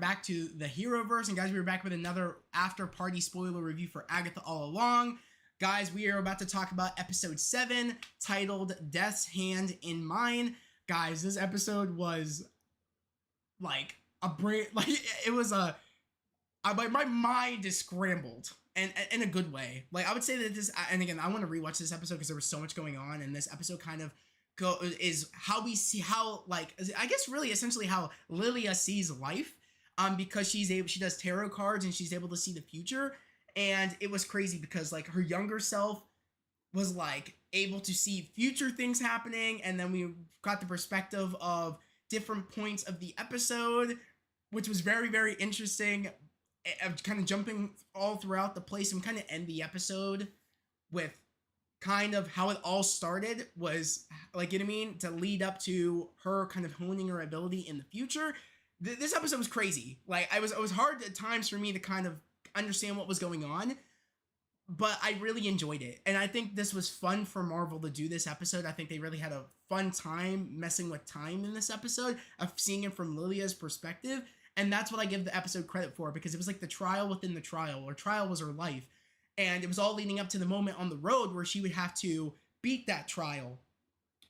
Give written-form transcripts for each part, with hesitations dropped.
back to the Heroverse, and guys, we are back with another after-party spoiler review for Agatha All Along. Guys, we are about to talk about episode 7, titled Death's Hand in Mine. Guys, this episode was like a brain, like it was my mind is scrambled, and in a good way. Like I would say that this, and again, I want to rewatch this episode because there was so much going on, and this episode kind of is how we see how, like, I guess really essentially how Lilia sees life, because she does tarot cards and she's able to see the future. And it was crazy because like her younger self was like able to see future things happening, and then we got the perspective of different points of the episode, which was very, very interesting, of kind of jumping all throughout the place, and kind of end the episode with kind of how it all started, was like, you know what I mean, to lead up to her kind of honing her ability in the future. This episode was crazy. Like it was hard at times for me to kind of understand what was going on, but I really enjoyed it. And I think this was fun for Marvel to do this episode. I think they really had a fun time messing with time in this episode, of seeing it from Lilia's perspective. And that's what I give the episode credit for, because it was like the trial within the trial, or trial was her life. And it was all leading up to the moment on the road where she would have to beat that trial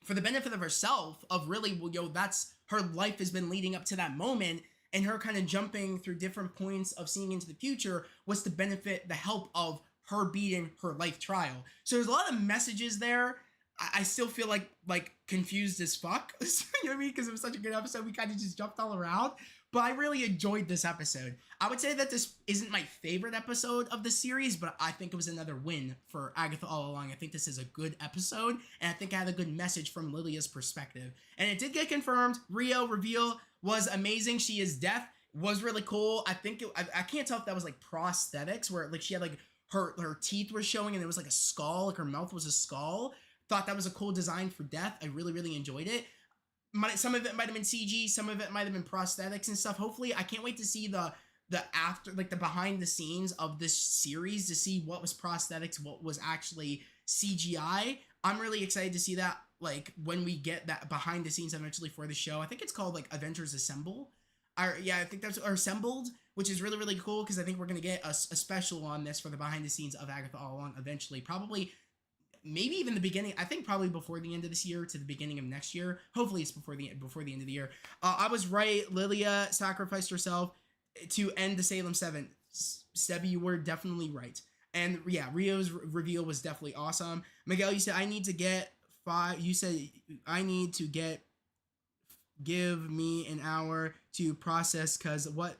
for the benefit of herself, of really, well, yo, that's her life has been leading up to that moment, and her kind of jumping through different points of seeing into the future was to benefit the help of her beating her life trial. So there's a lot of messages there. I still feel like confused as fuck, you know what I mean? Because it was such a good episode, we kind of just jumped all around. But I really enjoyed this episode. I would say that this isn't my favorite episode of the series, but I think it was another win for Agatha All Along. I think this is a good episode, and I think I had a good message from Lilia's perspective. And it did get confirmed. Rio reveal was amazing. She is deaf. Was really cool. I think I can't tell if that was like prosthetics, where like she had like her teeth were showing and it was like a skull, like her mouth was a skull. Thought that was a cool design for death. I really, really enjoyed it. Some of it might have been CG, some of it might have been prosthetics and stuff. Hopefully, I can't wait to see the after, like the behind the scenes of this series, to see what was prosthetics, what was actually CGI. I'm really excited to see that, like when we get that behind the scenes eventually for the show. I think it's called like Avengers Assemble. Yeah, I think that's Assembled, which is really, really cool, because I think we're going to get a special on this for the behind the scenes of Agatha All Along eventually. Probably, maybe even the beginning. I think probably before the end of this year to the beginning of next year. Hopefully it's before the end of the year. I was right. Lilia sacrificed herself to end the Salem 7. Stebby, you were definitely right. And yeah, Rio's reveal was definitely awesome. Miguel, you said I need to get 5. You said I need to get. Give me an hour to process, because what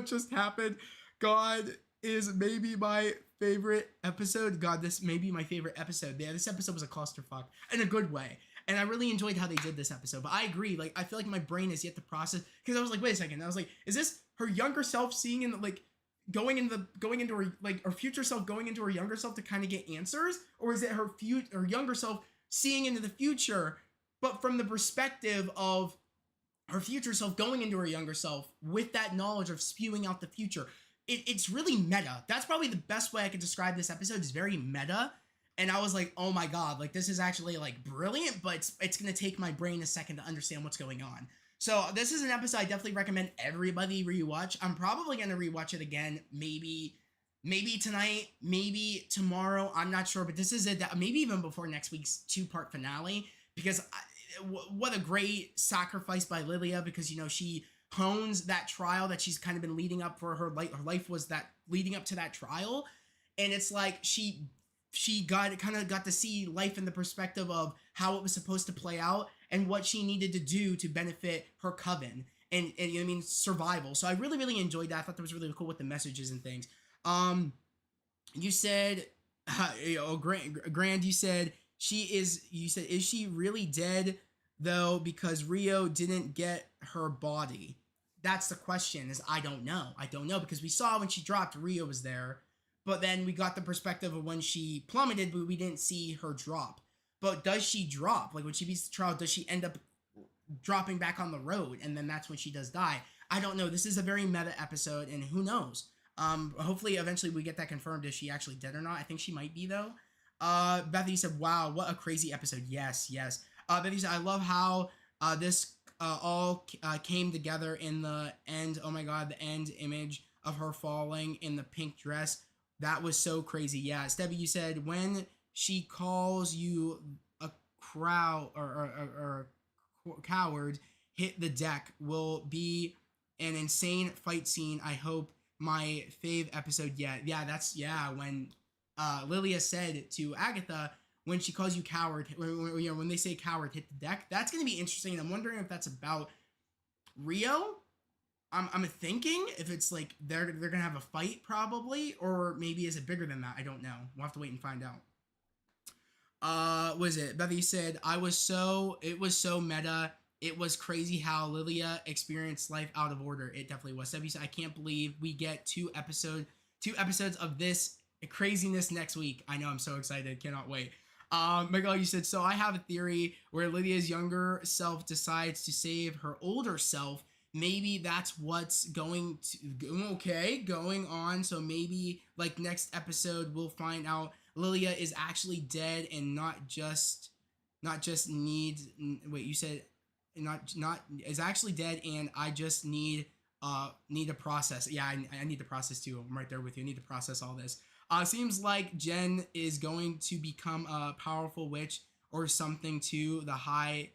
just happened, God, is maybe my favorite episode. God, this may be my favorite episode. Yeah, this episode was a clusterfuck in a good way, and I really enjoyed how they did this episode. But I agree, like I feel like my brain is yet to process, because I was like, wait a second, I was like, is this her younger self seeing in the, like going into her, like her future self going into her younger self to kind of get answers, or is it her younger self seeing into the future, but from the perspective of her future self going into her younger self with that knowledge of spewing out the future? It's really meta. That's probably the best way I could describe this episode. It's very meta. And I was like, oh my God, like this is actually like brilliant, but it's going to take my brain a second to understand what's going on. So this is an episode I definitely recommend everybody rewatch. I'm probably going to rewatch it again. Maybe tonight, maybe tomorrow. I'm not sure, but this is it. Maybe even before next week's 2-part finale, because what a great sacrifice by Lilia, because, you know, she hones that trial that she's kind of been leading up for her life was that leading up to that trial. And it's like she got to see life in the perspective of how it was supposed to play out and what she needed to do to benefit her coven and you know what I mean, survival. So I really, really enjoyed that. I thought that was really cool with the messages and things. You said, Grand, you said, is she really dead though, because Rio didn't get her body? That's the question, is I don't know, because we saw when she dropped, Rio was there, but then we got the perspective of when she plummeted, but we didn't see her drop. But does she drop? Like when she beats the trial, does she end up dropping back on the road, and then that's when she does die? I don't know. This is a very meta episode, and who knows? Hopefully eventually we get that confirmed, is she actually dead or not. I think she might be though. Bethany said, wow, what a crazy episode. Yes. Bethany said, I love how this came together in the end. Oh my god, the end image of her falling in the pink dress. That was so crazy. Yeah, Stevie, you said when she calls you a crowd or coward, hit the deck will be an insane fight scene. I hope my fave episode yet. Yeah, when Lilia said to Agatha, when she calls you coward, when they say coward, hit the deck. That's gonna be interesting. I'm wondering if that's about Rio. I'm thinking if it's like they're gonna have a fight probably, or maybe is it bigger than that? I don't know. We'll have to wait and find out. Was it Bethany said it was so meta. It was crazy how Lilia experienced life out of order. It definitely was. Stevie said, I can't believe we get two episodes of this craziness next week. I know, I'm so excited. Cannot wait. Miguel, you said, so I have a theory where Lydia's younger self decides to save her older self. Maybe that's what's going on. So maybe like next episode we'll find out Lilia is actually dead and not just needs. Wait, you said not is actually dead, and I just need to process. Yeah, I need to process too. I'm right there with you. I need to process all this. Seems like Jen is going to become a powerful witch or something to the high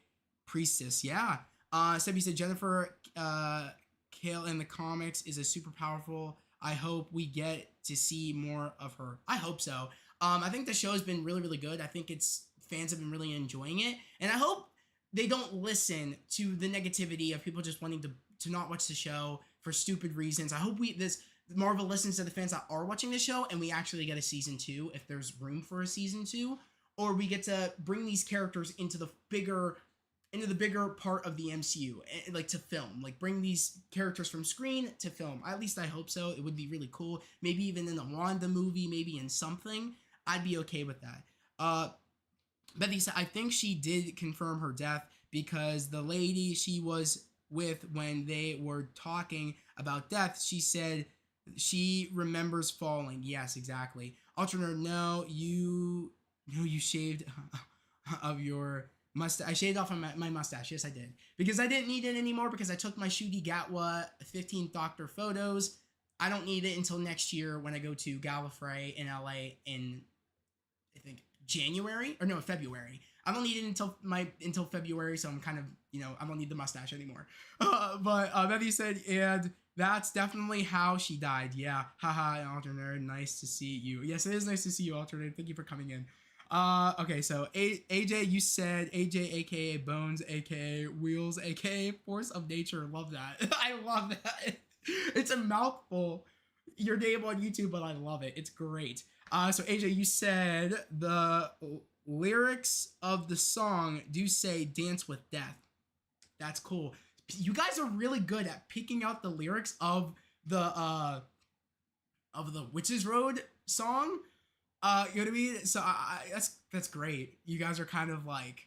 priestess. Yeah. Sebby said Jennifer Kale in the comics is a super powerful. I hope we get to see more of her. I hope so. I think the show has been really, really good. I think fans have been really enjoying it, and I hope they don't listen to the negativity of people just wanting to not watch the show for stupid reasons. I hope Marvel listens to the fans that are watching the show, and we actually get a season 2 if there's room for a season 2, or we get to bring these characters into the bigger part of the MCU, like to film, like bring these characters from screen to film. At least I hope so. It would be really cool. Maybe even in the Wanda movie, maybe in something. I'd be okay with that. Bethy said, I think she did confirm her death because the lady she was with when they were talking about death, she said she remembers falling. Yes, exactly. Alternate, no, you shaved of your mustache. I shaved off my mustache. Yes, I did. Because I didn't need it anymore because I took my Shooty Gatwa 15th Doctor photos. I don't need it until next year when I go to Gallifrey in LA in, I think, February. I don't need it until February, so I'm kind of, I don't need the mustache anymore. But Betty said, and that's definitely how she died. Yeah, haha, alternate. Nice to see you. Yes, it is nice to see you, alternate. Thank you for coming in. Okay, so AJ, you said AJ, aka Bones, aka Wheels, aka Force of Nature. Love that. I love that. It's a mouthful. Your name on YouTube, but I love it. It's great. So AJ, you said the lyrics of the song do say "Dance with Death." That's cool. You guys are really good at picking out the lyrics of the Witches Road song. You know what I mean? So that's great. You guys are kind of like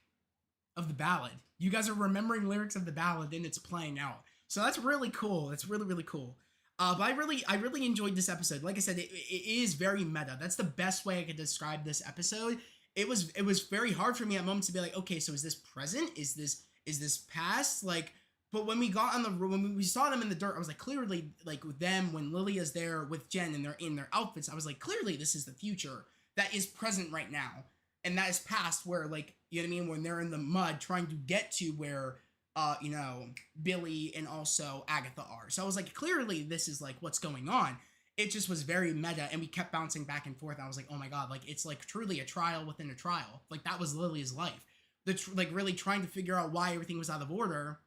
of the ballad. You guys are remembering lyrics of the ballad and it's playing out. So that's really cool. That's really, really cool. But I really enjoyed this episode. Like I said, it is very meta. That's the best way I could describe this episode. It was very hard for me at moments to be like, okay, so is this present? Is this past? Like, but when we saw them in the dirt, I was like, clearly, like with them, when Lilia's there with Jen and they're in their outfits, I was like, clearly this is the future that is present right now. And that is past where, like, you know what I mean? When they're in the mud trying to get to where, Billy and also Agatha are. So I was like, clearly this is like what's going on. It just was very meta, and we kept bouncing back and forth. I was like, oh my god, like it's like truly a trial within a trial. Like that was Lily's life. Like really trying to figure out why everything was out of order,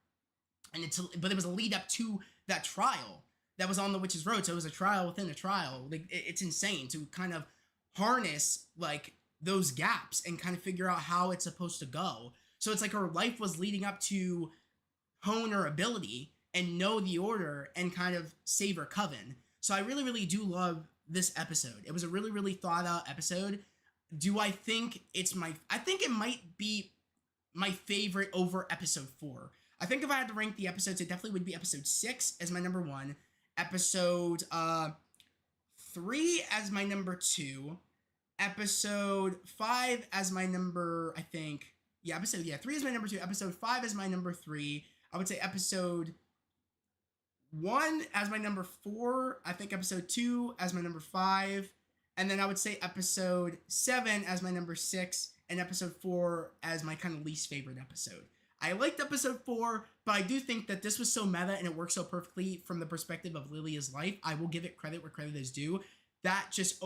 but it was a lead up to that trial that was on the Witch's Road. So it was a trial within a trial. Like it's insane to kind of harness like those gaps and kind of figure out how it's supposed to go. So it's like her life was leading up to hone her ability and know the order and kind of save her coven. So I really, really do love this episode. It was a really, really thought out episode. Do I think I think it might be my favorite over episode 4. I think if I had to rank the episodes, it definitely would be episode 6 as my number 1, episode 3 as my number 2, episode 5 as my number, I think, 3 is my number 2, episode 5 is my number 3, I would say episode 1 as my number 4. I think episode 2 as my number 5. And then I would say episode 7 as my number 6. And episode 4 as my kind of least favorite episode. I liked episode 4, but I do think that this was so meta and it worked so perfectly from the perspective of Lilia's life. I will give it credit where credit is due. That just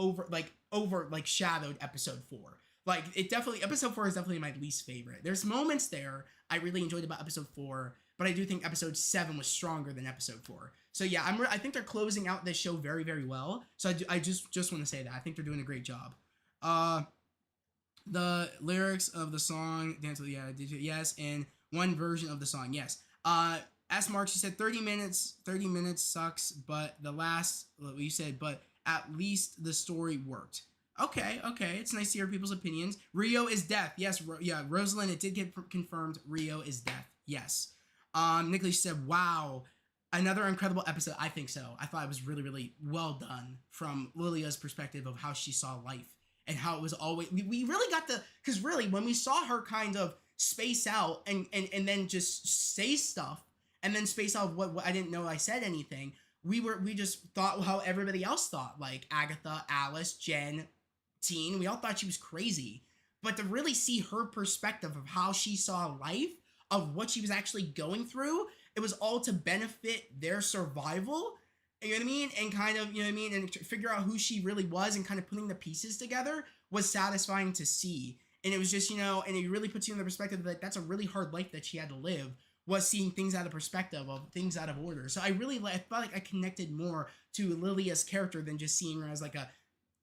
shadowed episode 4. Like, it definitely, episode 4 is definitely my least favorite. There's moments there I really enjoyed about episode 4, but I do think episode 7 was stronger than episode 4. So yeah, I think they're closing out this show very, very well. So I just want to say that. I think they're doing a great job. The lyrics of the song, Dance with, yeah, yes, and one version of the song, yes. S. Marks, you said 30 minutes sucks, but the last, you said, but at least the story worked. Okay, it's nice to hear people's opinions. Rio is death, yes, yeah, Rosalind, it did get confirmed, Rio is death, yes. Nicholas said, wow, another incredible episode. I think so. I thought it was really, really well done from Lilia's perspective of how she saw life and how it was always, we really got the, because really when we saw her kind of space out and then just say stuff and then space out what I didn't know I said anything, we just thought how everybody else thought, like Agatha, Alice, Jen, Teen, we all thought she was crazy. But to really see her perspective of how she saw life, of what she was actually going through, it was all to benefit their survival, you know what I mean? And kind of, you know what I mean? And figure out who she really was and kind of putting the pieces together was satisfying to see. And it was just, you know, and it really puts you in the perspective that that's a really hard life that she had to live, was seeing things out of perspective, of things out of order. So I felt like I connected more to Lilia's character than just seeing her as like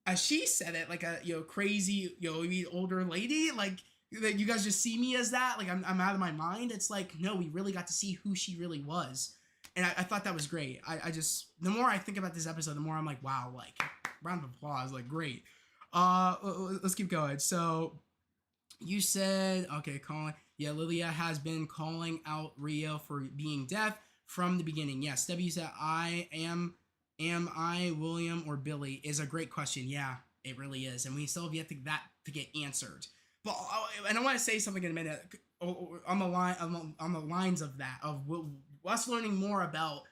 as she said it, like a, you know, crazy, you know, older lady, like that you guys just see me as that, like I'm out of my mind. It's like, no, we really got to see who she really was. And I thought that was great. I just, the more I think about this episode, the more I'm like, wow, like, round of applause, like, great. Let's keep going. So, you said, okay, calling, yeah, Lilia has been calling out Rio for being deaf from the beginning. Yes, W said, am I William or Billy is a great question. Yeah, it really is. And we still have yet to get answered. But, and I want to say something in a minute on the lines of that, of us learning more about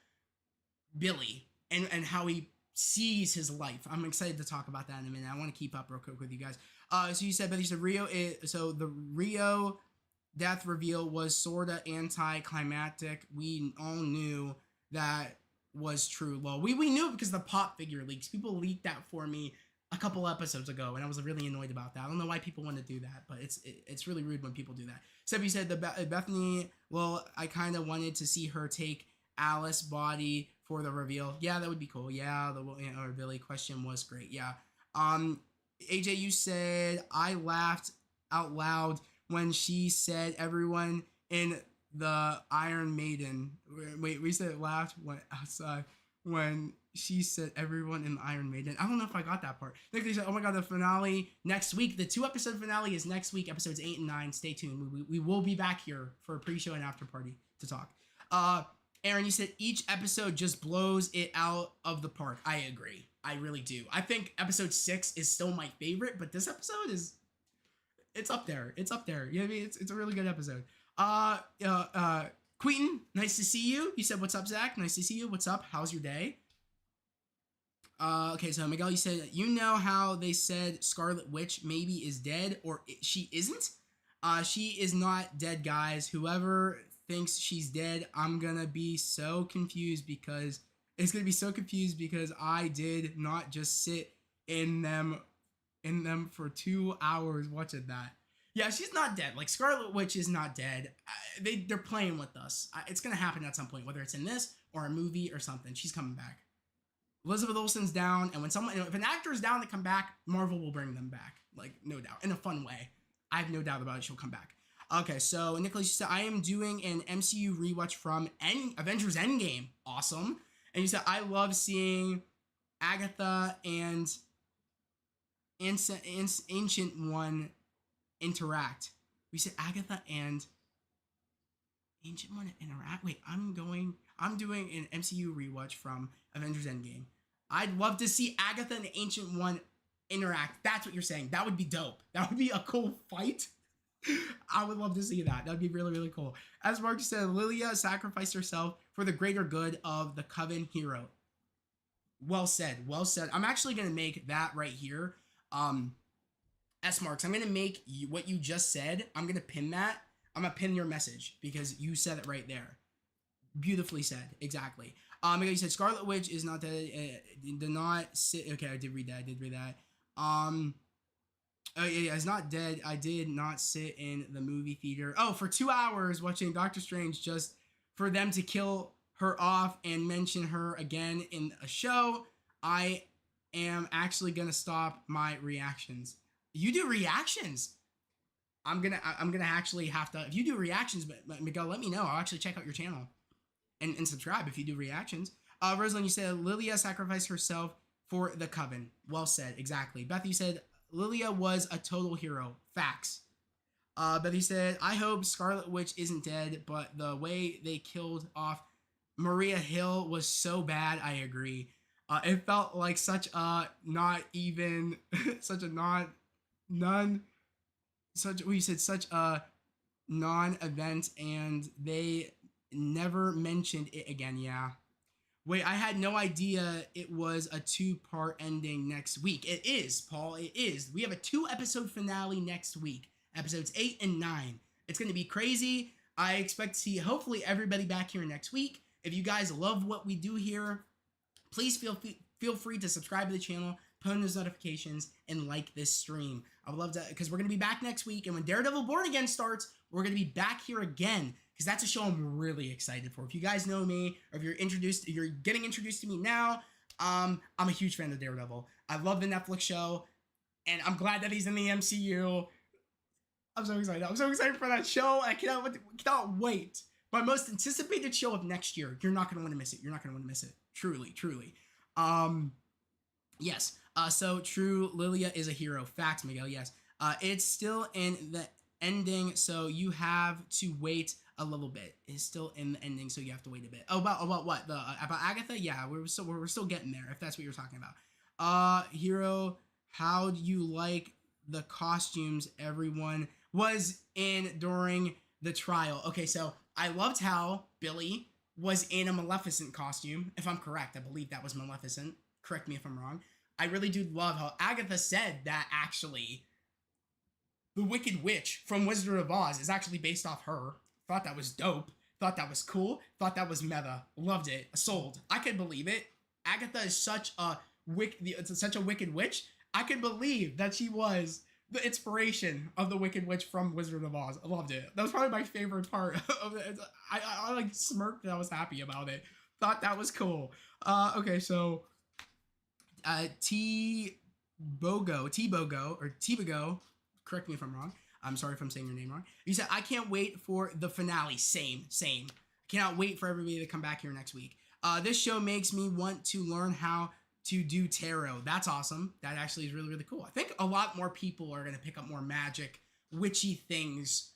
Billy and how he sees his life. I'm excited to talk about that in a minute. I want to keep up real quick with you guys. So you said, but you said so the Rio death reveal was sort of anticlimactic. We all knew that was true. Well, we knew it because the pop figure leaks. People leaked that for me a couple episodes ago, and I was really annoyed about that. I don't know why people want to do that, but it's really rude when people do that. So you said Bethany, well, I kind of wanted to see her take Alice's body for the reveal. Yeah, that would be cool. Yeah, or Billy question was great. Yeah. AJ, you said I laughed out loud when she said everyone in the Iron Maiden. Wait, we said laughed when outside when she said everyone in the Iron Maiden. I don't know if I got that part. They said, oh my god, the finale next week. The 2-episode finale is next week, episodes 8 and 9. Stay tuned. We will be back here for a pre-show and after party to talk. Aaron, you said each episode just blows it out of the park. I agree. I really do. I think episode 6 is still my favorite, but this episode it's up there. It's up there. You know what I mean? It's a really good episode. Quentin, nice to see you. You said, what's up, Zach? Nice to see you. What's up? How's your day? Okay, so Miguel, you said, you know how they said Scarlet Witch maybe is dead, or she isn't? She is not dead, guys. Whoever thinks she's dead, I'm gonna be so confused because I did not just sit in them for 2 hours watching that. Yeah, she's not dead. Like, Scarlet Witch is not dead. They're playing with us. It's gonna happen at some point, whether it's in this or a movie or something. She's coming back. Elizabeth Olsen's down, and if an actor is down to come back, Marvel will bring them back. Like, no doubt. In a fun way. I have no doubt about it. She'll come back. Okay, so Nicholas, you said, I am doing an MCU rewatch from Avengers Endgame. Awesome. And you said, I love seeing Agatha and Ancient One interact. We said Agatha and Ancient One interact. Wait, I'm doing an MCU rewatch from Avengers Endgame. I'd love to see Agatha and Ancient One interact. That's what you're saying. That would be dope. That would be a cool fight. I would love to see that. That'd be really, really cool. As Mark said, Lilia sacrificed herself for the greater good of the Coven hero. Well said. Well said. I'm actually going to make that right here. S Marks, I'm going to make what you just said. I'm going to pin that. I'm going to pin your message because you said it right there. Beautifully said. Exactly. You said Scarlet Witch is not dead. Did not sit. Okay, I did read that. Oh, yeah, it's not dead. I did not sit in the movie theater. Oh, for 2 hours watching Doctor Strange just for them to kill her off and mention her again in a show. I am actually gonna stop my reactions. You do reactions. I'm gonna actually have to. If you do reactions, but Miguel, let me know. I'll actually check out your channel and subscribe if you do reactions. Rosalind, you said Lilia sacrificed herself for the Coven. Well said. Exactly. Beth, you said Lilia was a total hero. Facts. Bethy said, I hope Scarlet Witch isn't dead, but the way they killed off Maria Hill was so bad. I agree. It felt like such a not even, such a such a non-event, and they never mentioned it again. Yeah. Wait, I had no idea it was a 2-part ending next week. It is, Paul. It is. We have a 2-episode finale next week. Episodes 8 and 9. It's going to be crazy. I expect to see hopefully everybody back here next week. If you guys love what we do here, please feel free to subscribe to the channel, put on those notifications, and like this stream. I would love to, because we're going to be back next week. And when Daredevil Born Again starts, we're going to be back here again, because that's a show I'm really excited for. If you guys know me, or if you're getting introduced to me now, I'm a huge fan of Daredevil. I love the Netflix show, and I'm glad that he's in the MCU. I'm so excited. I'm so excited for that show. I cannot wait. My most anticipated show of next year. You're not going to want to miss it. You're not going to want to miss it. Truly, truly. Yes. So true, Lilia is a hero. Facts, Miguel. Yes. It's still in the ending, so you have to wait a little bit. It's still in the ending, so you have to wait a bit. Oh, about what? About Agatha? Yeah, we're still getting there, if that's what you're talking about. Hero, how do you like the costumes everyone was in during the trial? Okay, so I loved how Billy was in a Maleficent costume. If I'm correct, I believe that was Maleficent. Correct me if I'm wrong. I really do love how Agatha said that actually the Wicked Witch from Wizard of Oz is actually based off her. Thought that was dope. Thought that was cool. Thought that was meta. Loved it. Sold. I could believe it. Agatha is such a wicked witch. I could believe that she was the inspiration of the Wicked Witch from Wizard of Oz. I loved it. That was probably my favorite part of it. I like smirked and I was happy about it. Thought that was cool. Okay, so T-Bogo, correct me if I'm wrong. I'm sorry if I'm saying your name wrong. You said, I can't wait for the finale. Same. Cannot wait for everybody to come back here next week. This show makes me want to learn how to do tarot. That's awesome. That actually is really, really cool. I think a lot more people are going to pick up more magic, witchy things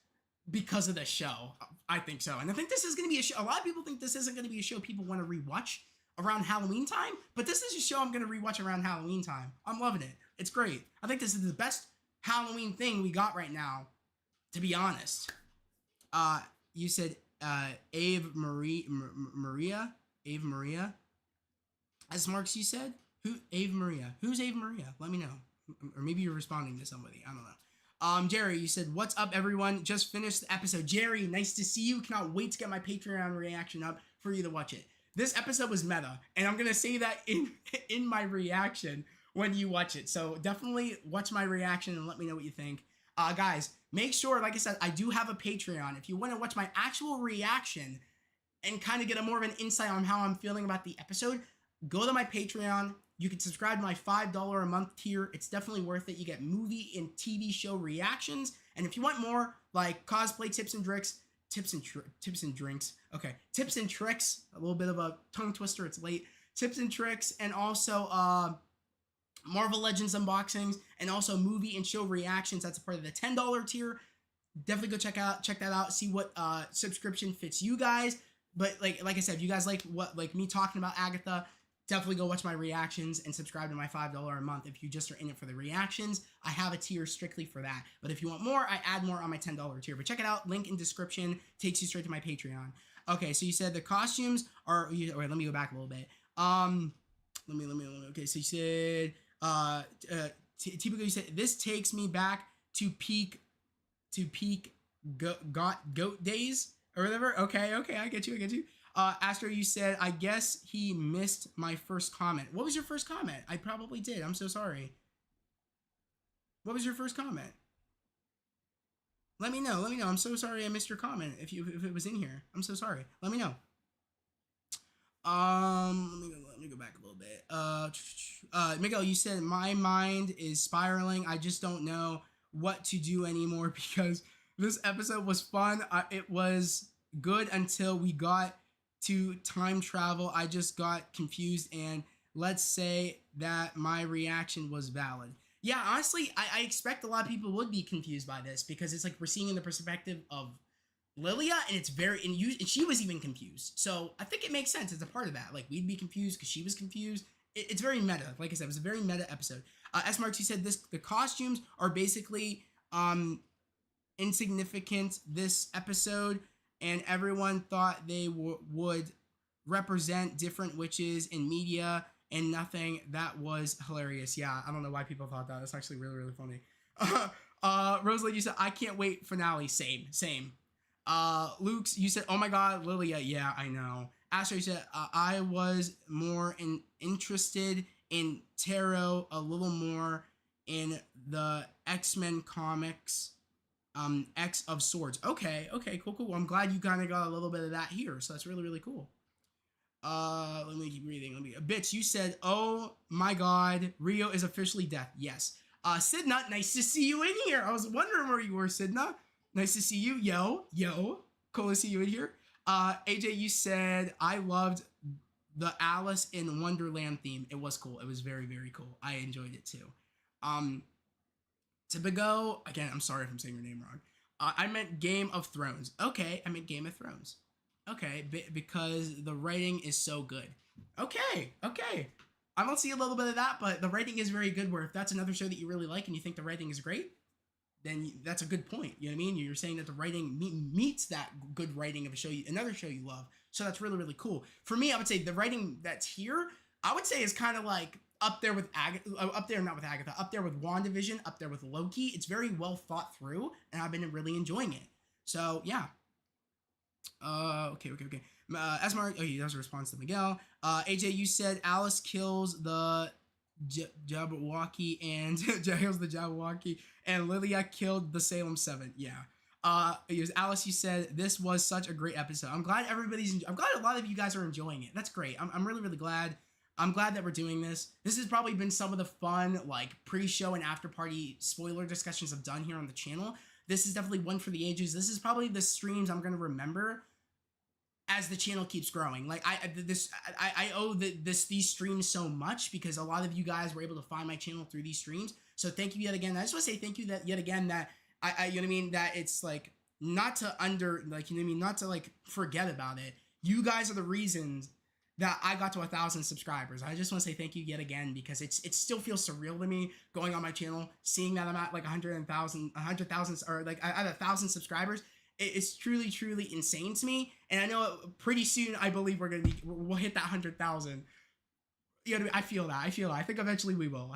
because of the show. I think so. And I think this is going to be a show. A lot of people think this isn't going to be a show people want to rewatch around Halloween time, but this is a show I'm going to rewatch around Halloween time. I'm loving it. It's great. I think this is the best Halloween thing we got right now, to be honest. You said Ave Maria. As Marks, you said? Ave Maria. Who's Ave Maria? Let me know. Or maybe you're responding to somebody. I don't know. Jerry, you said, what's up, everyone? Just finished the episode. Jerry, nice to see you. Cannot wait to get my Patreon reaction up for you to watch it. This episode was meta, and I'm going to say that in my reaction when you watch it. So definitely watch my reaction and let me know what you think. Guys, make sure, like I said, I do have a Patreon. If you want to watch my actual reaction and kind of get more of an insight on how I'm feeling about the episode, go to my Patreon. You can subscribe to my $5 a month tier. It's definitely worth it. You get movie and TV show reactions. And if you want more like cosplay tips and tricks, tips and tricks, a little bit of a tongue twister, it's late. Tips and tricks, and also Marvel Legends unboxings, and also movie and show reactions. That's a part of the $10 tier. Definitely go check that out. See what subscription fits you guys. But like I said, if you guys like me talking about Agatha, definitely go watch my reactions and subscribe to my $5 a month if you just are in it for the reactions. I have a tier strictly for that. But if you want more, I add more on my $10 tier. But check it out. Link in description. Takes you straight to my Patreon. Okay, so you said the costumes are... Wait, let me go back a little bit. Okay, so you said... Typically you said, this takes me back to peak goat days or whatever. Okay, I get you. Astro, you said, I guess he missed my first comment. What was your first comment? I probably did. I'm so sorry. What was your first comment? Let me know. I'm so sorry I missed your comment. If it was in here, I'm so sorry. Let me know. Let me go back a little bit. Miguel, you said my mind is spiraling. I just don't know what to do anymore because this episode was fun. It was good until we got to time travel. I just got confused, and let's say that my reaction was valid. Yeah, honestly, I expect a lot of people would be confused by this because it's like we're seeing in the perspective of Lilia, and it's very and she was even confused. So I think it makes sense. It's a part of that. Like we'd be confused because she was confused. It's very meta. Like I said, it was a very meta episode. S. Marks, he said the costumes are basically insignificant this episode, and everyone thought they would represent different witches in media and nothing. That was hilarious. Yeah, I don't know why people thought that. That's actually really, really funny. Rosalind, you said, I can't wait finale. Same. Luke's, you said, oh my god, Lilia. Yeah, I know. Astro, you said, I was more interested in tarot, a little more in the X-Men comics, X of Swords. Okay, cool. I'm glad you kind of got a little bit of that here, so that's really, really cool. Let me keep reading. Bits, you said, oh my god, Rio is officially death. Yes. Sidna, nice to see you in here. I was wondering where you were, Sidna. Nice to see you. Yo. Cool to see you in here. AJ, you said, I loved the Alice in Wonderland theme. It was cool. It was very, very cool. I enjoyed it too. Tibigo, again, I'm sorry if I'm saying your name wrong. I meant Game of Thrones. Okay, I meant Game of Thrones. Okay, because the writing is so good. Okay. I don't see a little bit of that, but the writing is very good, where if that's another show that you really like and you think the writing is great, then that's a good point. You know what I mean? You're saying that the writing meets that good writing of another show you love. So that's really, really cool. For me, I would say the writing that's here, I would say is kind of like up there with Agatha, up there with WandaVision, up there with Loki. It's very well thought through, and I've been really enjoying it. So yeah. Okay. Asmar, that was a response to Miguel. AJ, you said Alice kills the Jabberwocky and Lilia killed the Salem 7. Yeah. It was Alice, you said this was such a great episode. I'm glad I'm glad a lot of you guys are enjoying it. That's great. I'm really, really glad. I'm glad that we're doing this. This has probably been some of the fun, like, pre-show and after-party spoiler discussions I've done here on the channel. This is definitely one for the ages. This is probably the streams I'm going to remember as the channel keeps growing. Like, I owe these streams so much because a lot of you guys were able to find my channel through these streams. So thank you yet again. I just want to say thank you that yet again that you know what I mean, that it's like not to not to like forget about it. You guys are the reasons that I got to 1,000 subscribers. I just want to say thank you yet again because it still feels surreal to me going on my channel, seeing that I'm at like 100,000 or like I have 1,000 subscribers. It's truly, truly insane to me. And I know pretty soon, I believe we'll hit that 100,000. You know, I feel that. I think eventually we will.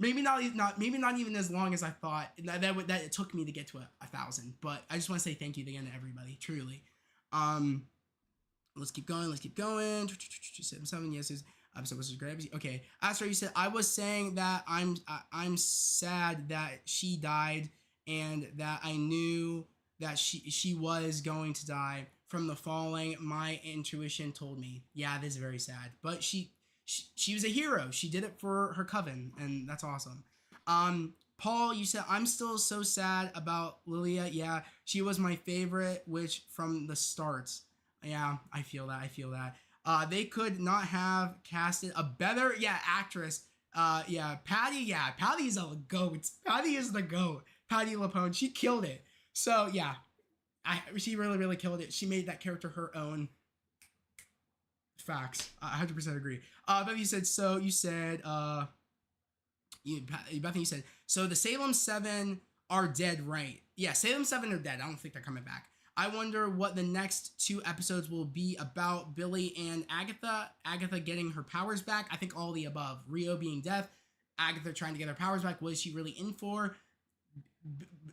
Maybe not even as long as I thought that it took me to get to 1,000. But I just want to say thank you again to everybody, truly. Let's keep going. 7 yes, episode was a great episode. Okay, Astro, you said I was saying that I'm sad that she died and that I knew that she was going to die from the falling. My intuition told me. Yeah, this is very sad. But she was a hero. She did it for her coven, and that's awesome. Paul, you said I'm still so sad about Lilia. Yeah, she was my favorite witch from the start. Yeah, I feel that. They could not have casted a better, actress. Patty is a goat. Patty is the goat. Patty LaPone, she killed it. So yeah, she really, really killed it. She made that character her own. Facts. I 100% agree. Bethany said, Bethany said, so the Salem 7 are dead, right? Yeah, Salem 7 are dead. I don't think they're coming back. I wonder what the next 2 episodes will be about. Billy and Agatha. Agatha getting her powers back. I think all the above. Rio being deaf. Agatha trying to get her powers back. What is she really in for?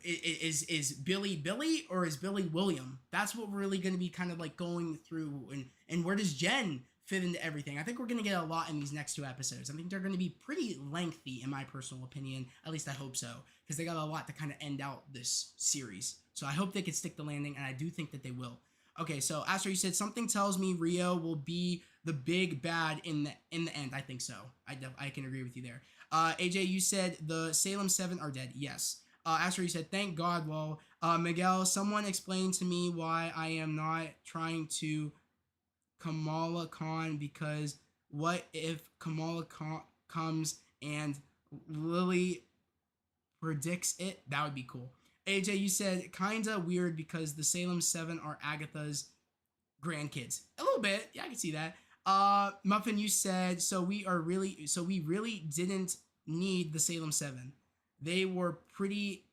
Is Billy Billy or is Billy William? That's what we're really going to be kind of like going through. And where does Jen fit into everything? I think we're going to get a lot in these next 2 episodes. I think they're going to be pretty lengthy, in my personal opinion. At least I hope so, because they got a lot to kind of end out this series. So I hope they can stick the landing, and I do think that they will. Okay, so Astro, you said something tells me Rio will be the big bad in the end. I think so. I can agree with you there. AJ, you said the Salem 7 are dead. Yes. Astro, you said thank God. Well, Miguel, someone explain to me why I am not trying to Kamala Khan, because what if Kamala Khan comes and Lily predicts it? That would be cool. AJ, you said kinda weird because the Salem 7 are Agatha's grandkids. A little bit, yeah, I can see that. Muffin, you said so we really didn't need the Salem 7. They were pretty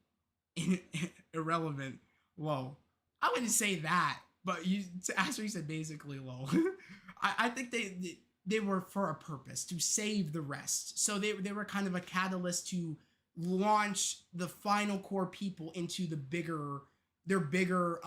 irrelevant. Whoa, I wouldn't say that, but you said basically low. I think they were for a purpose, to save the rest. So they were kind of a catalyst to launch the final core people into their bigger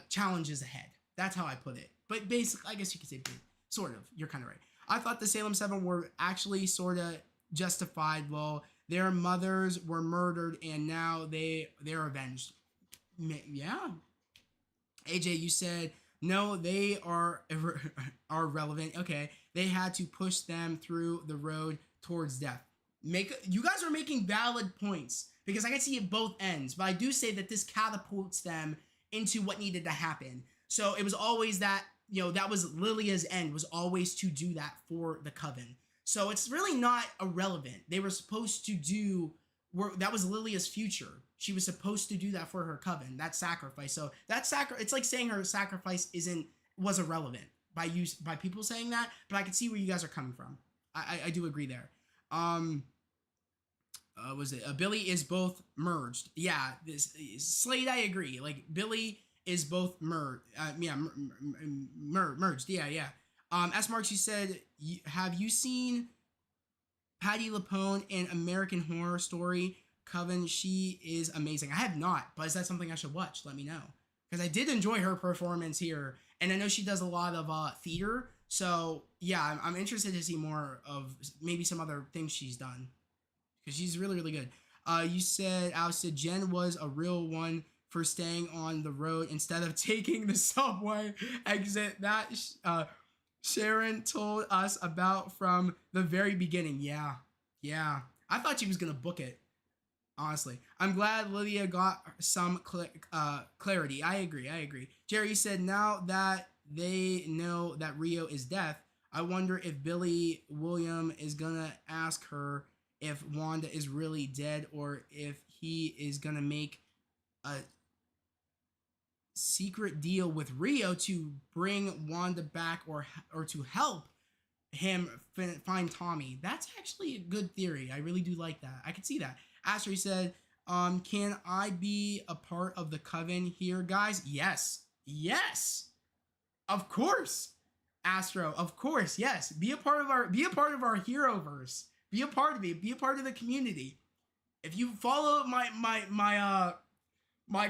challenges ahead. That's how I put it. But basically, I guess you could say big, sort of. You're kind of right. I thought the Salem 7 were actually sort of justified. Well, their mothers were murdered and now they're avenged. Yeah. AJ, you said no, they are relevant. Okay, they had to push them through the road towards death. You guys are making valid points, because I can see it both ends, but I do say that this catapults them into what needed to happen. So it was always that, that was Lilia's end, was always to do that for the Coven. So it's really not irrelevant. They were supposed to that was Lilia's future. She was supposed to do that for her Coven, that sacrifice. So it's like saying her sacrifice was irrelevant by people saying that, but I can see where you guys are coming from. I do agree there. Was it Billy is both merged? Yeah, this Slade, I agree. Like Billy is both merged. Merged. Yeah. S Marks, you said, have you seen Patti LuPone in American Horror Story Coven? She is amazing. I have not, but is that something I should watch? Let me know, because I did enjoy her performance here, and I know she does a lot of theater. So yeah, I'm interested to see more of maybe some other things she's done, because she's really, really good. You said, Alex said, Jen was a real one for staying on the road instead of taking the subway exit that Sharon told us about from the very beginning. Yeah. I thought she was going to book it, honestly. I'm glad Lilia got some clarity. I agree. Jerry said, now that they know that Rio is deaf, I wonder if Billy William is going to ask her if Wanda is really dead, or if he is going to make a secret deal with Rio to bring Wanda back, or to help him find Tommy. That's actually a good theory. I really do like that. I could see that. Astro said, can I be a part of the Coven here, guys? Yes. Of course. Astro, of course, yes. Be a part of our Heroverse. Be a part of it. Be a part of the community. If you follow my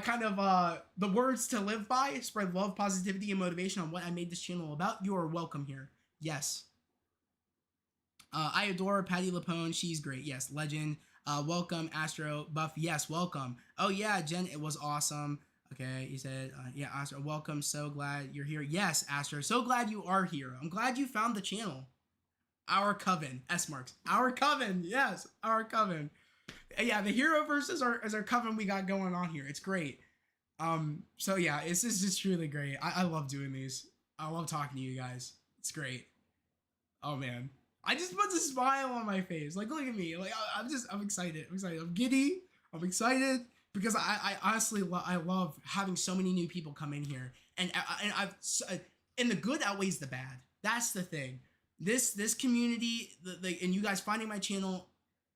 kind of the words to live by, spread love, positivity, and motivation on what I made this channel about, you are welcome here. Yes. I adore Patti LuPone. She's great. Yes. Legend. Welcome, Astro. Buff. Yes. Welcome. Oh yeah, Jen. It was awesome. Okay. You said, yeah, Astro. Welcome. So glad you're here. Yes, Astro. So glad you are here. I'm glad you found the channel. Our Coven. S Marks. Our Coven. Yes. Our Coven. Yeah, the Heroverse is our Coven we got going on here. It's great. So yeah, this is just really great. I love doing these. I love talking to you guys. It's great. Oh man, I just put a smile on my face. Like, look at me. Like, I'm excited. I'm giddy. I'm excited because I honestly I love having so many new people come in here, and the good outweighs the bad. That's the thing. This community, and you guys finding my channel,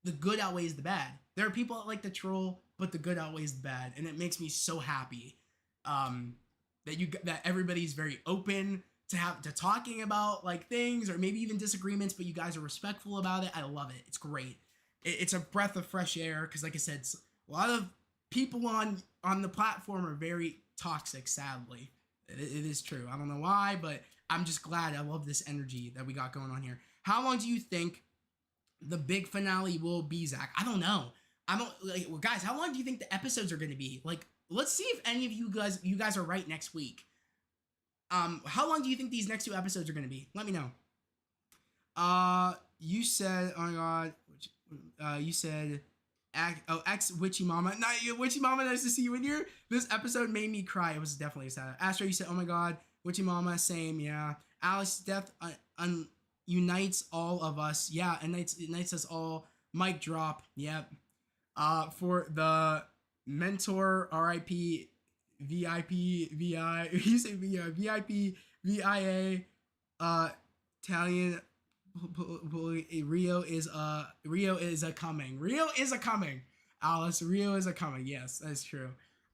the good outweighs the bad. There are people that like the troll, but the good outweighs the bad, and it makes me so happy that everybody's very open to talking about like things or maybe even disagreements, but you guys are respectful about it. I love it. It's great. It's a breath of fresh air because, like I said, a lot of people on the platform are very toxic. Sadly, it is true. I don't know why, but I'm just glad. I love this energy that we got going on here. How long do you think the big finale will be, Zach? I don't know. I don't like, well, guys. How long do you think the episodes are going to be? Like, let's see if any of you guys are right next week. How long do you think these next 2 episodes are going to be? Let me know. You said, oh my god, you said, ex Witchy Mama. Not Witchy Mama, nice to see you in here. This episode made me cry. It was definitely sad. Astro, you said, oh my god, Witchy Mama, same, yeah. Alice's death unites all of us. Yeah, unites us all. Mic drop, yep. For the mentor, RIP, VIP, VI, you say VIP, VIA, Italian, Rio is a coming. Rio is a coming. Alice, Rio is a coming. Yes, that's true.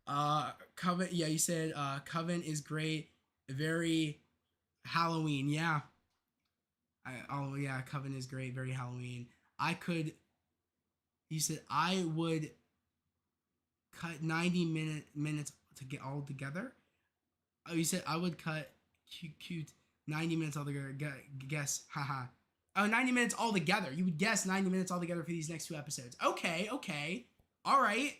Coven, yeah, you said Coven is great. Very Halloween, yeah. Oh yeah, Coven is great. Very Halloween. You said I would cut 90 minutes to get all together. Oh, you said I would cut cute 90 minutes all together. Guess, haha. Oh, 90 minutes all together. You would guess 90 minutes all together for these next 2 episodes. Okay. All right.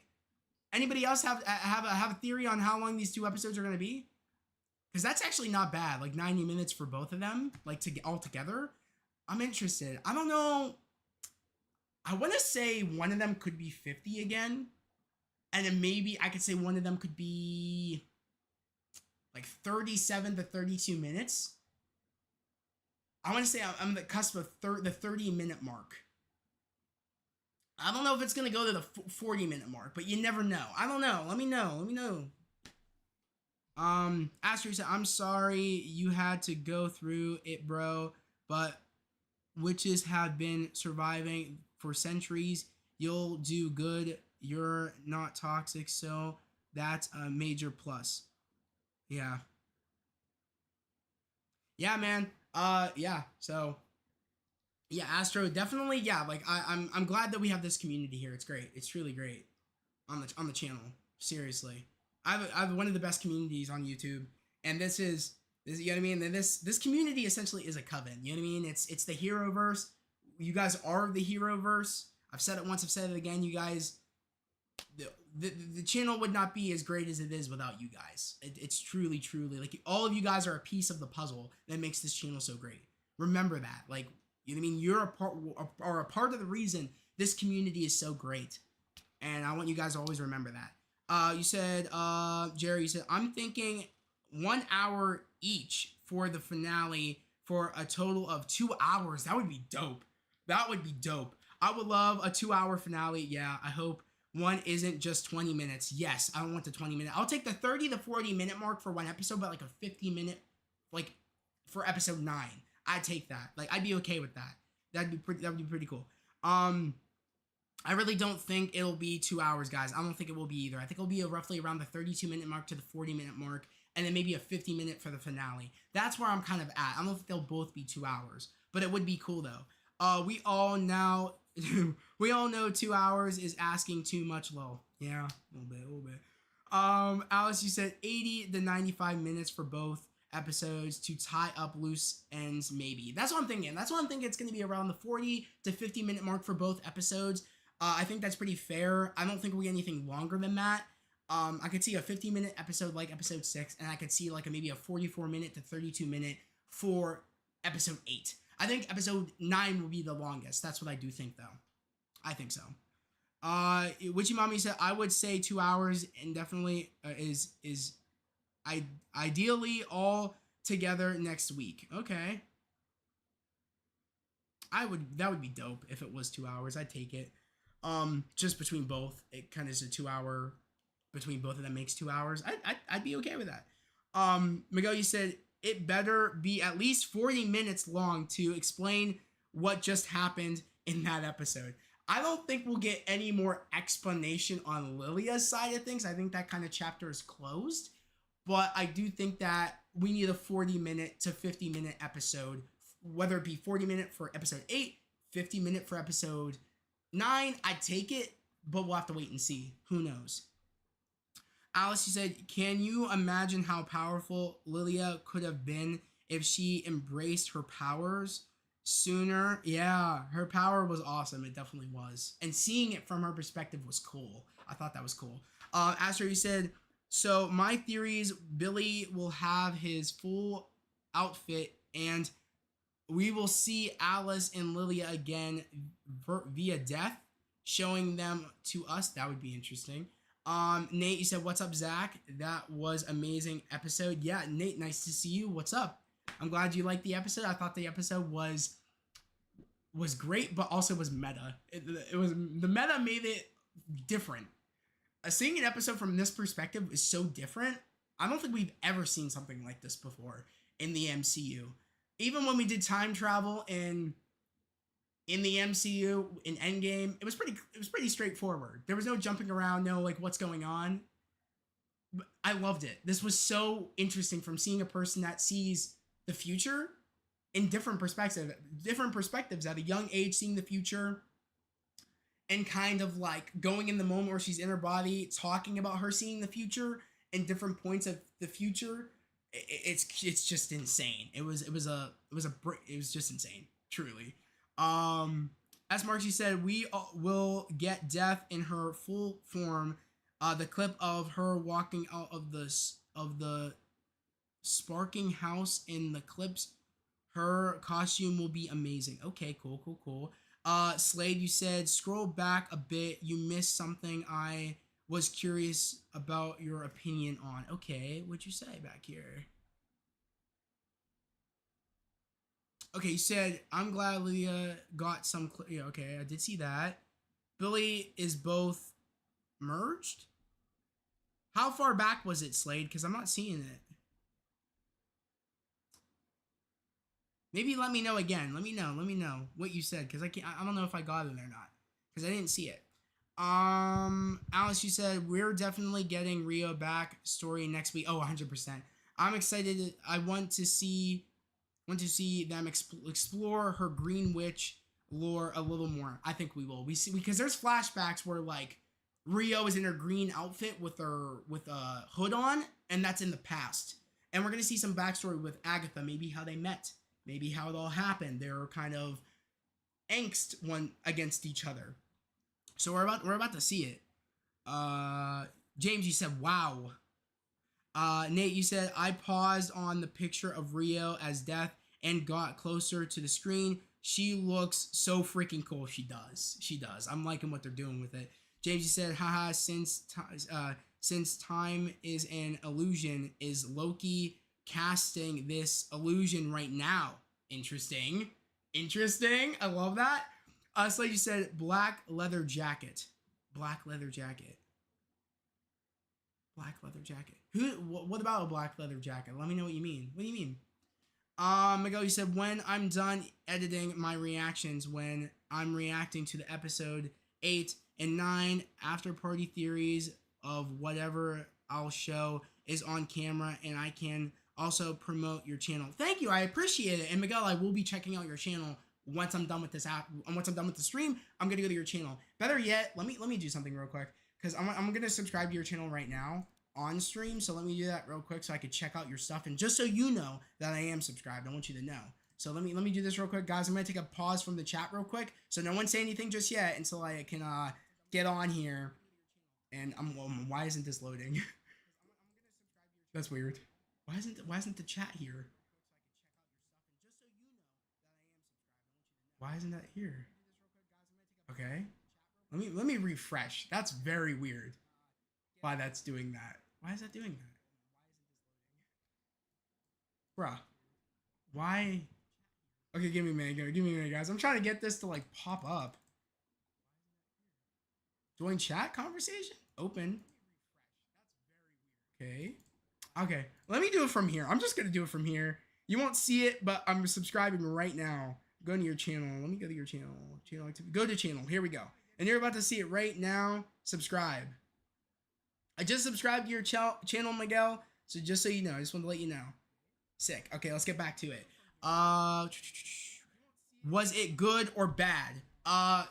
Anybody else have a theory on how long these 2 episodes are going to be? Because that's actually not bad. Like 90 minutes for both of them, like to get all together. I'm interested. I don't know. I want to say one of them could be 50 again. And then maybe I could say one of them could be like 37 to 32 minutes. I want to say I'm the cusp of the 30-minute mark. I don't know if it's going to go to the 40-minute mark, but you never know. I don't know. Let me know. Astro said, I'm sorry you had to go through it, bro, but witches have been surviving for centuries. You'll do good. You're not toxic, so that's a major plus. Yeah. Yeah, man. Yeah. So, yeah, Astro, definitely. Yeah, like I'm glad that we have this community here. It's great. It's truly great on the channel. Seriously, I have one of the best communities on YouTube, and this you know what I mean. And this community essentially is a coven. You know what I mean? It's the Heroverse. You guys are the Heroverse. I've said it once. I've said it again. You guys. The channel would not be as great as it is without you guys. It's truly like all of you guys are a piece of the puzzle that makes this channel so great. Remember that, like, you know what I mean. You're a part of the reason this community is so great, and I want you guys to always remember that. You said, Jerry, you said I'm thinking 1 hour each for the finale for a total of 2 hours. That would be dope. I would love a 2-hour finale. Yeah, I hope one isn't just 20 minutes. Yes, I don't want the 20-minute. I'll take the 30 to 40-minute mark for one episode, but like a 50-minute, like for episode 9. I'd take that. Like, I'd be okay with that. That would be pretty cool. I really don't think it'll be 2 hours, guys. I don't think it will be either. I think it'll be roughly around the 32-minute mark to the 40-minute mark, and then maybe a 50-minute for the finale. That's where I'm kind of at. I don't think they'll both be 2 hours, but it would be cool though. We all know 2 hours is asking too much, lol. Yeah, a little bit. Alice, you said 80 to 95 minutes for both episodes to tie up loose ends, maybe. That's what I'm thinking. It's going to be around the 40 to 50-minute mark for both episodes. I think that's pretty fair. I don't think we'll get anything longer than that. I could see a 50-minute episode like episode 6, and I could see like maybe a 44-minute to 32-minute for episode 8. I think episode 9 will be the longest. That's what I do think, though. I think so. Witchy Mommy said, I would say 2 hours, and definitely is ideally all together next week. Okay. That would be dope if it was 2 hours. I'd take it. Just between both, it kind of is a 2 hour between both of them makes 2 hours. I'd be okay with that. Miguel, you said it better be at least 40 minutes long to explain what just happened in that episode. I don't think we'll get any more explanation on Lilia's side of things. I think that kind of chapter is closed. But I do think that we need a 40-minute to 50-minute episode, whether it be 40-minute for episode 8, 50-minute for episode 9. I'd take it, but we'll have to wait and see. Who knows? Alice, you said, can you imagine how powerful Lilia could have been if she embraced her powers sooner? Yeah, her power was awesome. It definitely was. And seeing it from her perspective was cool. I thought that was cool. Astro, you said, so my theories, Billy will have his full outfit and we will see Alice and Lilia again via death, showing them to us. That would be interesting. Nate, you said, what's up, Zach? That was amazing episode. Yeah, Nate, nice to see you. What's up? I'm glad you liked the episode. I thought the episode was great, but also was meta. It was, the meta made it different. Seeing an episode from this perspective is so different. I don't think we've ever seen something like this before in the MCU. Even when we did time travel in the MCU in Endgame, it was pretty straightforward. There was no jumping around, no like what's going on. But I loved it. This was so interesting from seeing a person that sees the future in different perspectives at a young age, seeing the future and kind of like going in the moment where she's in her body, talking about her seeing the future and different points of the future. It's just insane. It was just insane, truly. As Marcy said, we will get Death in her full form. The clip of her walking out of the sparking house in the clips, her costume will be amazing. Okay, cool. Slade, you said, scroll back a bit. You missed something I was curious about your opinion on. Okay, what'd you say back here? Okay, you said, I'm glad Lilia got some... Yeah, okay, I did see that. Billy is both merged? How far back was it, Slade? Because I'm not seeing it. Maybe let me know again. Let me know what you said, because I don't know if I got it or not, because I didn't see it. Alice, you said, we're definitely getting Rio back story next week. Oh, 100%. I'm excited. I want to see them explore her Green Witch lore a little more. I think we will. We see, because there's flashbacks where like Rio is in her green outfit with a hood on, and that's in the past. And we're gonna see some backstory with Agatha, maybe how they met, maybe how it all happened. They're kind of angst one against each other. So we're about to see it. James, you said, wow. Nate, you said, I paused on the picture of Rio as Death and got closer to the screen. She looks so freaking cool. She does. I'm liking what they're doing with it. James, you said, haha, since time is an illusion, is Loki casting this illusion right now? Interesting. I love that. Slade, you said, black leather jacket. Black leather jacket. What about a black leather jacket? Let me know what you mean. What do you mean? Miguel, you said, when I'm done editing my reactions, when I'm reacting to the episode 8 and 9 after party theories of whatever I'll show is on camera, and I can also promote your channel. Thank you, I appreciate it. And Miguel, I will be checking out your channel once I'm done with this app. Once I'm done with the stream, I'm gonna go to your channel. Better yet, let me do something real quick, because I'm gonna subscribe to your channel right now on stream. So let me do that real quick so I could check out your stuff, and just so you know that I am subscribed, I want you to know. So let me do this real quick, guys. I'm gonna take a pause from the chat real quick, so no one say anything just yet until I can get on here. And why isn't this loading? That's weird. Why isn't the chat here? Why isn't that here? Okay. Let me refresh. That's very weird. Why that's doing that. Why is that doing that? Bruh. Why? Okay, give me a minute, guys. I'm trying to get this to like pop up. Join chat conversation? Open. Okay. Okay, let me do it from here. I'm just gonna do it from here. You won't see it, but I'm subscribing right now. Go to your channel. Let me go to your channel. Channel activity. Go to channel. Here we go. And you're about to see it right now. Subscribe. I just subscribed to your channel, Miguel. So just so you know, I just want to let you know. Sick. Okay, let's get back to it. Was it good or bad?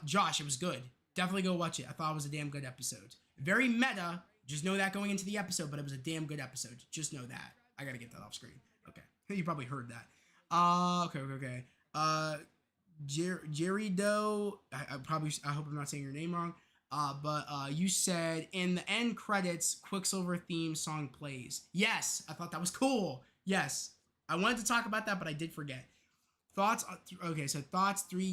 Josh, it was good. Definitely go watch it. I thought it was a damn good episode. Very meta. Just know that going into the episode, but it was a damn good episode. Just know that. I gotta get that off screen. Okay. You probably heard that. Okay. Jerry Doe. I hope I'm not saying your name wrong. But you said in the end credits, Quicksilver theme song plays. Yes, I thought that was cool. Yes, I wanted to talk about that, but I did forget. Thoughts? Okay, so thoughts. 3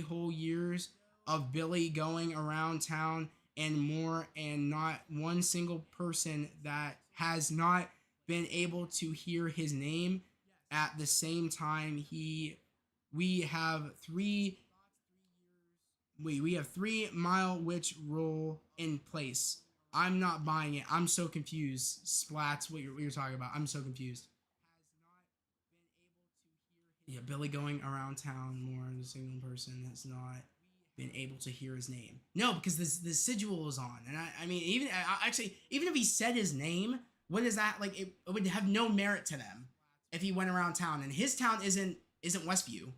whole years of Billy going around town and more, and not one single person that has not been able to hear his name at the same time. We have three we have 3 mile witch rule in place. I'm not buying it. I'm so confused. Splats, what you're talking about. I'm so confused. Yeah, Billy going around town more than a single person has not been able to hear his name. No, because this sigil is on, and I mean, even if he said his name, what is that like? It would have no merit to them if he went around town, and his town isn't Westview.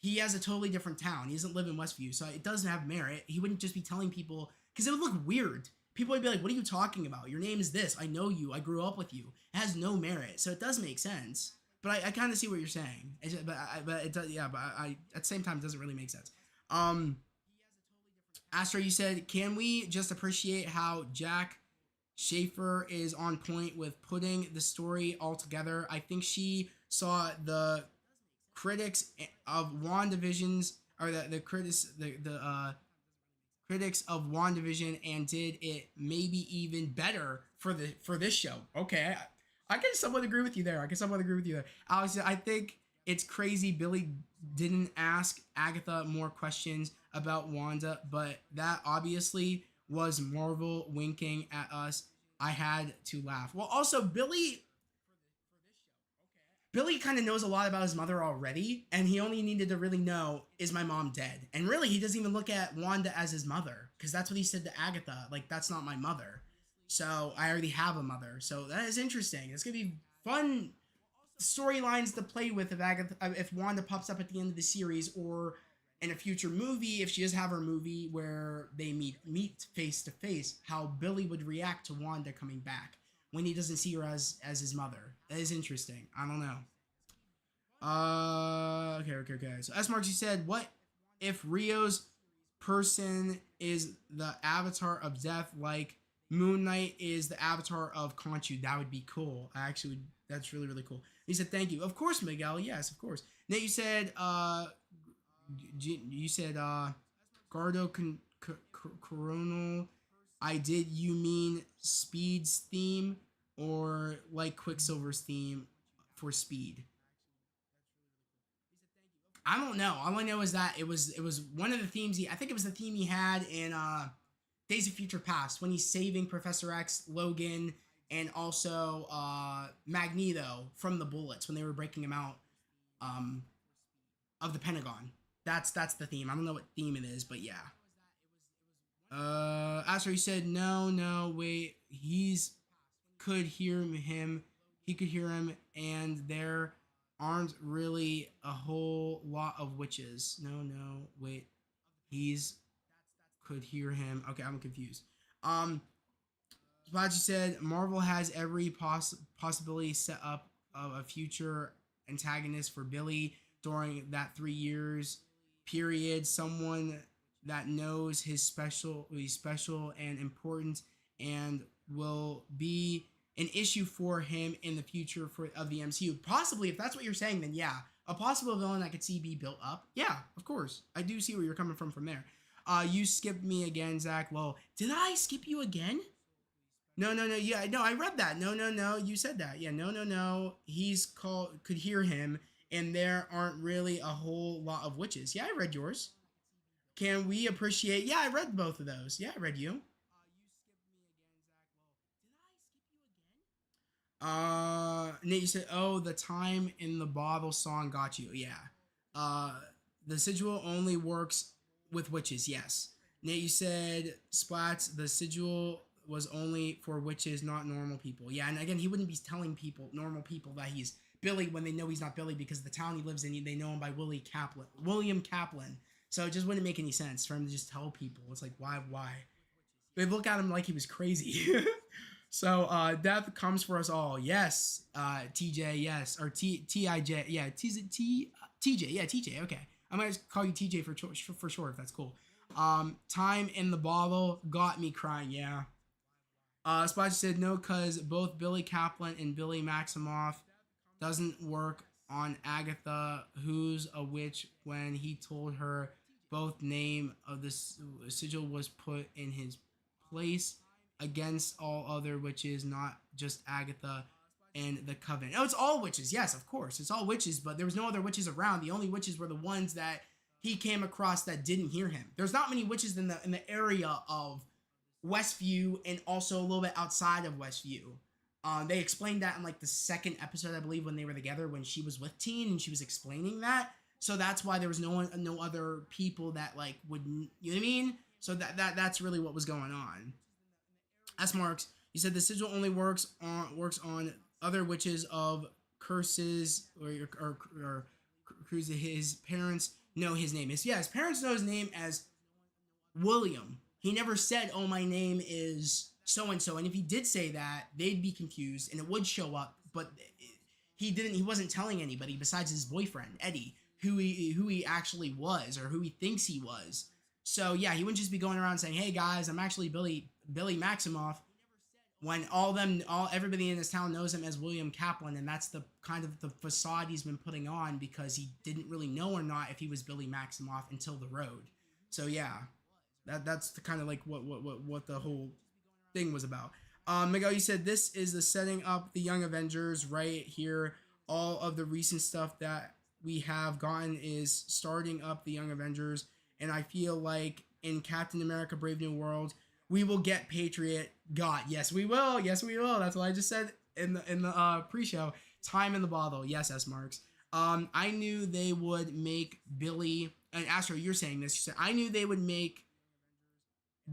He has a totally different town. He doesn't live in Westview, so it doesn't have merit. He wouldn't just be telling people, because it would look weird. People would be like, "What are you talking about? Your name is this. I know you. I grew up with you." It has no merit, so it does make sense. But I kind of see what you're saying. But it does, yeah. But I at the same time, it doesn't really make sense. Um, Astro, you said, can we just appreciate how Jack Schaefer is on point with putting the story all together? I think she saw the critics of WandaVision's, or the critics of WandaVision, and did it maybe even better for this show. Okay, I can somewhat agree with you there. Alex, I think it's crazy Billy didn't ask Agatha more questions about Wanda, but that obviously was Marvel winking at us. I had to laugh. Well, also Billy kind of knows a lot about his mother already, and he only needed to really know, is my mom dead? And really, he doesn't even look at Wanda as his mother, because that's what he said to Agatha. Like, that's not my mother. So I already have a mother. So that is interesting. It's gonna be fun storylines to play with if Wanda pops up at the end of the series, or in a future movie, if she does have her movie where they meet face to face, how Billy would react to Wanda coming back when he doesn't see her as his mother. That is interesting. I don't know. Okay. So S Marks, you said, what if Rio's person is the avatar of death, like Moon Knight is the avatar of Khonshu? That would be cool. That's really, really cool. He said, thank you. Of course, Miguel. Yes, of course. Nate, you said, Gardo Coronal. I did. You mean Speed's theme, or like Quicksilver's theme for Speed? I don't know. All I know is that it was one of the themes I think it was the theme he had in Days of Future Past, when he's saving Professor X, Logan, and also Magneto from the bullets when they were breaking him out of the Pentagon. That's the theme. I don't know what theme it is, but yeah. Astro, you said no, wait. Could hear him. He could hear him, and there aren't really a whole lot of witches. No, wait. He's could hear him. Okay, I'm confused. Splatsy said Marvel has every possibility set up of a future antagonist for Billy during that 3 years period. Someone that knows he's special and important, and will be an issue for him in the future of the MCU. Possibly, if that's what you're saying, then yeah, a possible villain I could see be built up. Yeah, of course, I do see where you're coming from there. You skipped me again, Zach. Well, did I skip you again? No. Yeah, no, I read that. No. You said that. Yeah, no. Could hear him, and there aren't really a whole lot of witches. Yeah, I read yours. Can we appreciate? Yeah, I read both of those. Yeah, I read you. Nate, you said, "Oh, the time in the bottle song got you." Yeah. Uh, the sigil only works with witches. Yes. Nate, you said, "Splats." The sigil was only for witches, not normal people. Yeah, and again, he wouldn't be telling people, normal people, that he's Billy when they know he's not Billy because the town he lives in, they know him by William Kaplan. So it just wouldn't make any sense for him to just tell people. It's like, why, why? They look at him like he was crazy. So death comes for us all. Yes, TJ. Yes, or TIJ. Yeah, TJ. Yeah, TJ. Okay, I might call you TJ for short if that's cool. Time in the bottle got me crying. Yeah. Splash said no, cause both Billy Kaplan and Billy Maximoff doesn't work on Agatha, who's a witch. When he told her both name of the sigil was put in his place against all other witches, not just Agatha and the coven. Oh, it's all witches. Yes, of course, it's all witches. But there was no other witches around. The only witches were the ones that he came across that didn't hear him. There's not many witches in the area of Westview and also a little bit outside of Westview. They explained that in like the second episode, I believe, when they were together, when she was with Teen and she was explaining that. So that's why there was no other people that like would, you know what I mean? So that's really what was going on. S Marks, you said the sigil only works on other witches of curses or his parents know his name is, yeah, his parents know his name as William. He never said, "Oh, my name is so and so." And if he did say that, they'd be confused and it would show up. But he didn't. He wasn't telling anybody besides his boyfriend Eddie who he actually was or who he thinks he was. So yeah, he wouldn't just be going around saying, "Hey guys, I'm actually Billy Maximoff." When everybody in this town knows him as William Kaplan, and that's the kind of the facade he's been putting on because he didn't really know or not if he was Billy Maximoff until the road. So yeah, that's the kind of like what the whole thing was about. Miguel, you said this is the setting up the Young Avengers right here. All of the recent stuff that we have gotten is starting up the Young Avengers, and I feel like in Captain America: Brave New World, we will get Patriot. God, yes, we will. Yes, we will. That's what I just said in the pre-show. Time in the bottle. Yes, S Marks. I knew they would make Billy and Astro. You're saying this. You said I knew they would make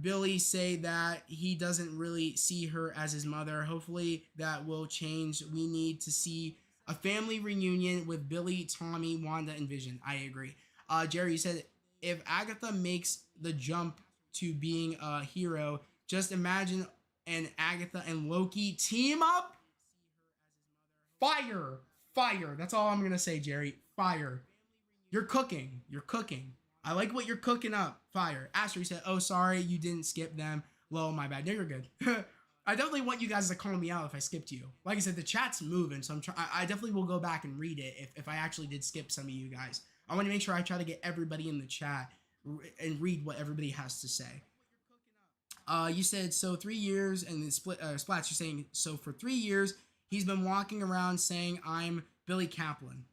Billy say that he doesn't really see her as his mother. Hopefully that will change. We need to see a family reunion with Billy, Tommy, Wanda, and Vision. I agree. Jerry, you said if Agatha makes the jump to being a hero, just imagine an Agatha and Loki team up. Fire. Fire. That's all I'm going to say, Jerry. Fire. You're cooking. You're cooking. I like what you're cooking up. Fire. Astro said, "Oh, sorry, you didn't skip them. Well, my bad." No, you're good. I definitely want you guys to call me out if I skipped you. Like I said, the chat's moving, so I definitely will go back and read it if I actually did skip some of you guys. I want to make sure I try to get everybody in the chat and read what everybody has to say. You said so 3 years, and then Splats, you're saying so for 3 years he's been walking around saying I'm Billy Kaplan.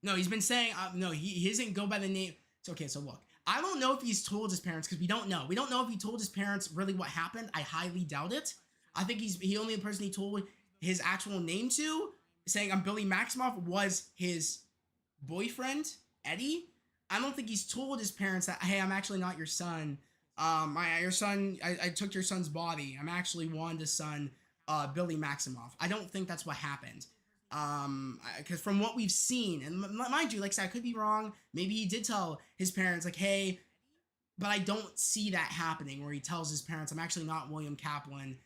No, he's been saying no. He doesn't go by the name. It's okay. So look, I don't know if he's told his parents because we don't know. We don't know if he told his parents really what happened. I highly doubt it. I think he only the person he told his actual name to, saying I'm Billy Maximoff, was his boyfriend Eddie. I don't think he's told his parents that, hey, I'm actually not your son. Your son. I took your son's body. I'm actually Wanda's son, Billy Maximoff. I don't think that's what happened. Because from what we've seen, and mind you, like I said, I could be wrong. Maybe he did tell his parents, like, hey, but I don't see that happening where he tells his parents, I'm actually not William Kaplan.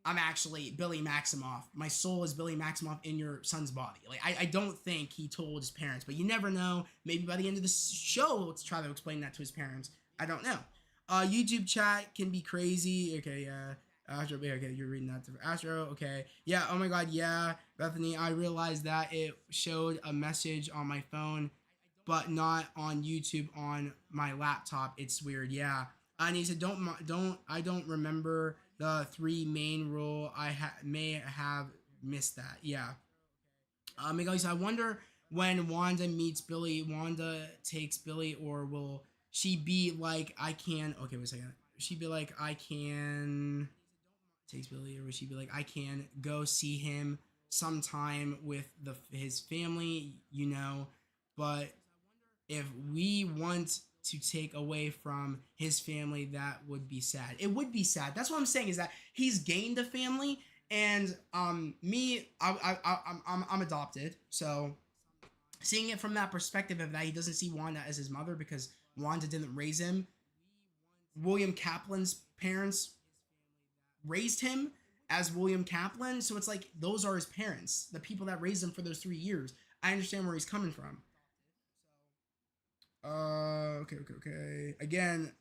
I'm actually Billy Maximoff. My soul is Billy Maximoff in your son's body. Like, I don't think he told his parents, but you never know. Maybe by the end of the show, let's try to explain that to his parents. I don't know. YouTube chat can be crazy. Okay, yeah. Astro, okay, you're reading that to Astro. Okay, yeah. Oh my God, yeah. Bethany, I realized that it showed a message on my phone, but not on YouTube on my laptop. It's weird. Yeah. And he said, I don't remember the three main rule. I may have missed that. Yeah. Miguel said, I wonder when Wanda meets Billy, Wanda takes Billy, or will she be like, I can? Okay, wait a second. She be like, I can. takes Billy, or would she be like, I can go see him sometime with his family, but if we want to take away from his family, that would be sad. It would be sad. That's what I'm saying, is that he's gained a family, and me, I'm adopted, so seeing it from that perspective of that he doesn't see Wanda as his mother because Wanda didn't raise him. William Kaplan's parents raised him as William Kaplan, so it's like those are his parents, the people that raised him for those 3 years. I understand where he's coming from. Okay. Again,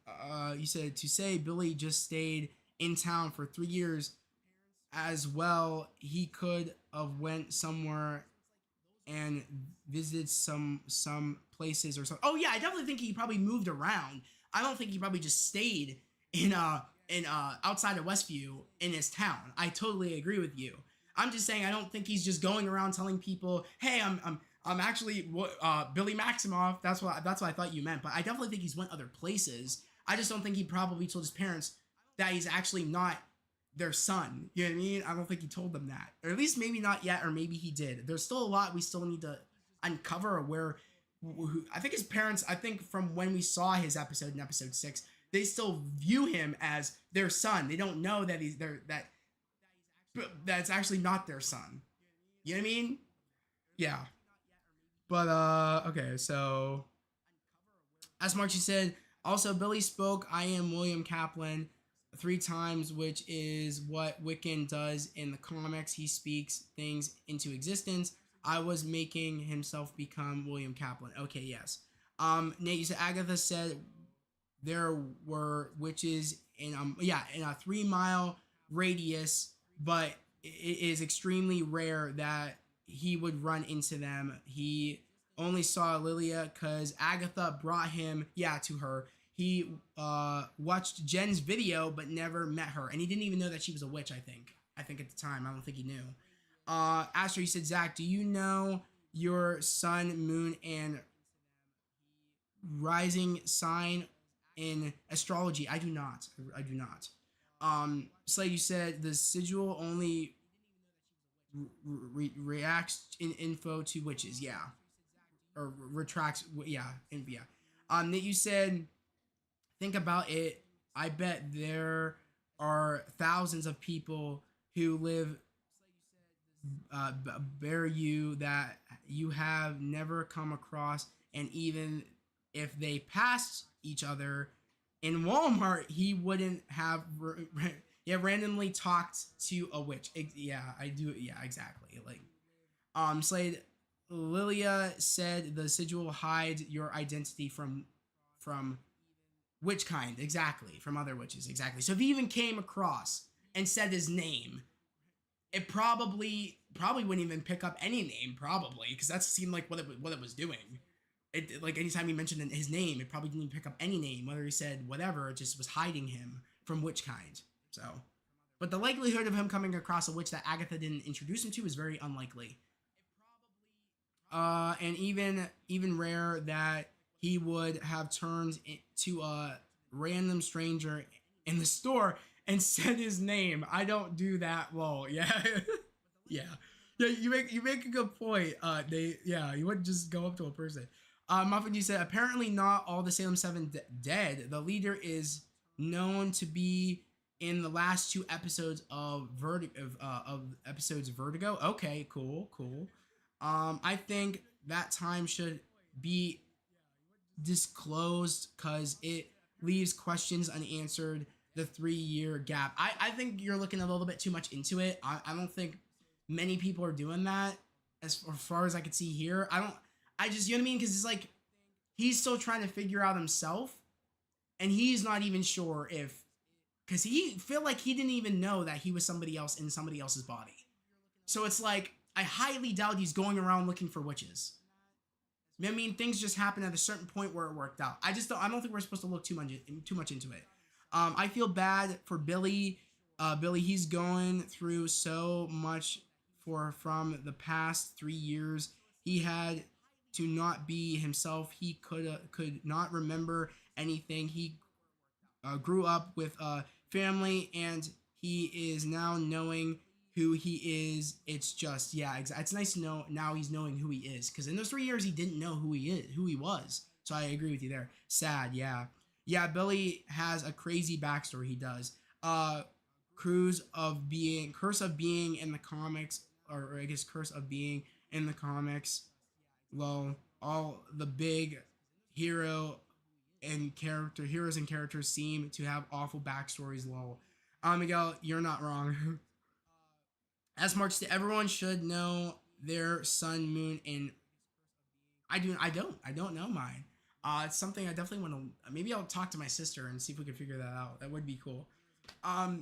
you said to say Billy just stayed in town for 3 years as well. He could have went somewhere and visited some places or something. Oh yeah, I definitely think he probably moved around. I don't think he probably just stayed in outside of Westview in his town. I totally agree with you. I'm just saying I don't think he's just going around telling people, "Hey, I'm actually Billy Maximoff." That's what I thought you meant. But I definitely think he's went other places. I just don't think he probably told his parents that he's actually not their son. You know what I mean? I don't think he told them that, or at least maybe not yet, or maybe he did. There's still a lot we still need to uncover. Where I think his parents, I think from when we saw his episode in episode 6, they still view him as their son. They don't know that that's actually not their son. You know what I mean? Yeah. But okay, so as Marchie said, also Billy spoke I am William Kaplan 3 times, which is what Wiccan does in the comics. He speaks things into existence. I was making himself become William Kaplan. Okay, yes. Nate, you said Agatha said there were witches in in a 3-mile radius, but it is extremely rare that he would run into them. He only saw Lilia because Agatha brought him to her. He watched Jen's video but never met her, and he didn't even know that she was a witch. I think at the time, I don't think he knew. Astro, you said, Zach, do you know your sun, moon, and rising sign in astrology? I do not. Slade, you said the sigil only reacts in info to witches. Yeah. Or retracts. Yeah. That you said, think about it. I bet there are thousands of people who live bear you that you have never come across, and even if they passed each other in Walmart, he wouldn't have randomly talked to a witch. Yeah, I do. Yeah, exactly. Like, Slade, Lilia said the sigil hides your identity from which kind? Exactly, from other witches. Exactly. So if he even came across and said his name, it probably wouldn't even pick up any name, probably, because that seemed like what it was doing. It, like, anytime he mentioned his name, it probably didn't even pick up any name. Whether he said whatever, it just was hiding him from which kind. So, but the likelihood of him coming across a witch that Agatha didn't introduce him to is very unlikely. And even rare that he would have turned to a random stranger in the store and said his name. I don't do that. Well, yeah. Yeah. You make a good point. You wouldn't just go up to a person. Muffin, you said apparently not all the Salem 7 dead. The leader is known to be in the last 2 episodes of Vertigo. Okay, cool. I think that time should be disclosed because it leaves questions unanswered. The 3-year gap. I think you're looking a little bit too much into it. I don't think many people are doing that as far as I could see here. I just, you know what I mean? Because it's like he's still trying to figure out himself, and he's not even sure if, because he feel like he didn't even know that he was somebody else in somebody else's body. So it's like I highly doubt he's going around looking for witches. I mean, things just happen at a certain point where it worked out. I don't think we're supposed to look too much into it. I feel bad for Billy. Billy, he's going through so much from the past 3 years. He had to not be himself. He could not remember anything. He grew up with a family, and he is now knowing who he is. It's just, yeah, it's nice to know now he's knowing who he is, because in those 3 years he didn't know who he was. So I agree with you there. Sad, yeah. Yeah, Billy has a crazy backstory. He does. Curse of being in the comics, or I guess curse of being in the comics. Well, all the big hero heroes and characters seem to have awful backstories. Lol. Miguel, you're not wrong. As March to everyone should know their sun, moon, and I don't know mine. It's something I definitely want to. Maybe I'll talk to my sister and see if we can figure that out. That would be cool.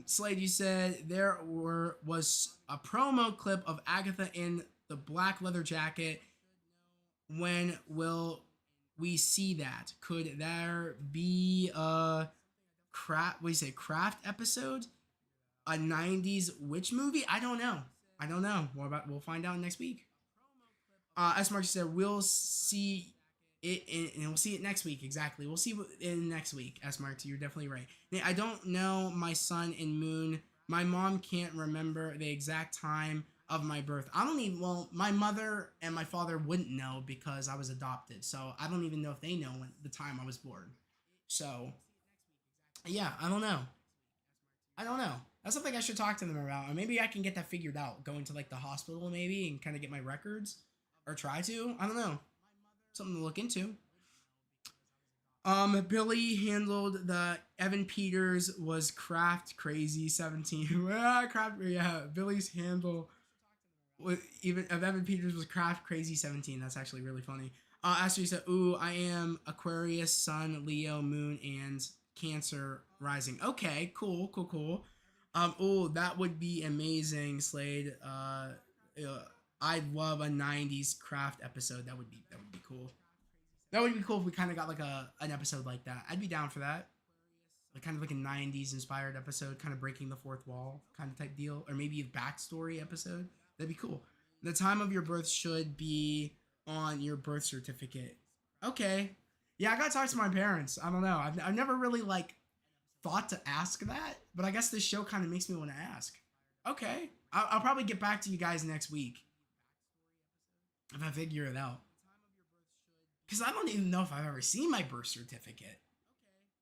Slade, you said was a promo clip of Agatha in the black leather jacket. When will we see that? Could there be a craft episode? A 90s witch movie? I don't know. We'll find out next week. As Mark said, we'll see it and we'll see it next week. Exactly. We'll see it in next week. As Mark, you're definitely right. I don't know my sun and moon. My mom can't remember the exact time of my birth. I don't even, well, my mother and my father wouldn't know because I was adopted. So I don't even know if they know when the time I was born. So yeah, I don't know. That's something I should talk to them about. Or maybe I can get that figured out. Going to like the hospital maybe and kind of get my records. Or try to. I don't know. Something to look into. Billy handled the Evan Peters was craft crazy 17. Billy's handle even of Evan Peters was craft crazy 17. That's actually really funny. Astrid said, "Ooh, I am Aquarius, Sun, Leo, Moon, and Cancer rising." Okay, cool. Oh, that would be amazing, Slade. I'd love a 90s craft episode. That would be cool. That would be cool if we kind of got like an episode like that. I'd be down for that. Like kind of like a 90s inspired episode, kind of breaking the fourth wall kind of type deal, or maybe a backstory episode. That'd be cool. The time of your birth should be on your birth certificate. Okay. Yeah, I gotta talk to my parents. I don't know. I've never really like thought to ask that, but I guess this show kind of makes me want to ask. Okay. I'll probably get back to you guys next week if I figure it out. Because I don't even know if I've ever seen my birth certificate.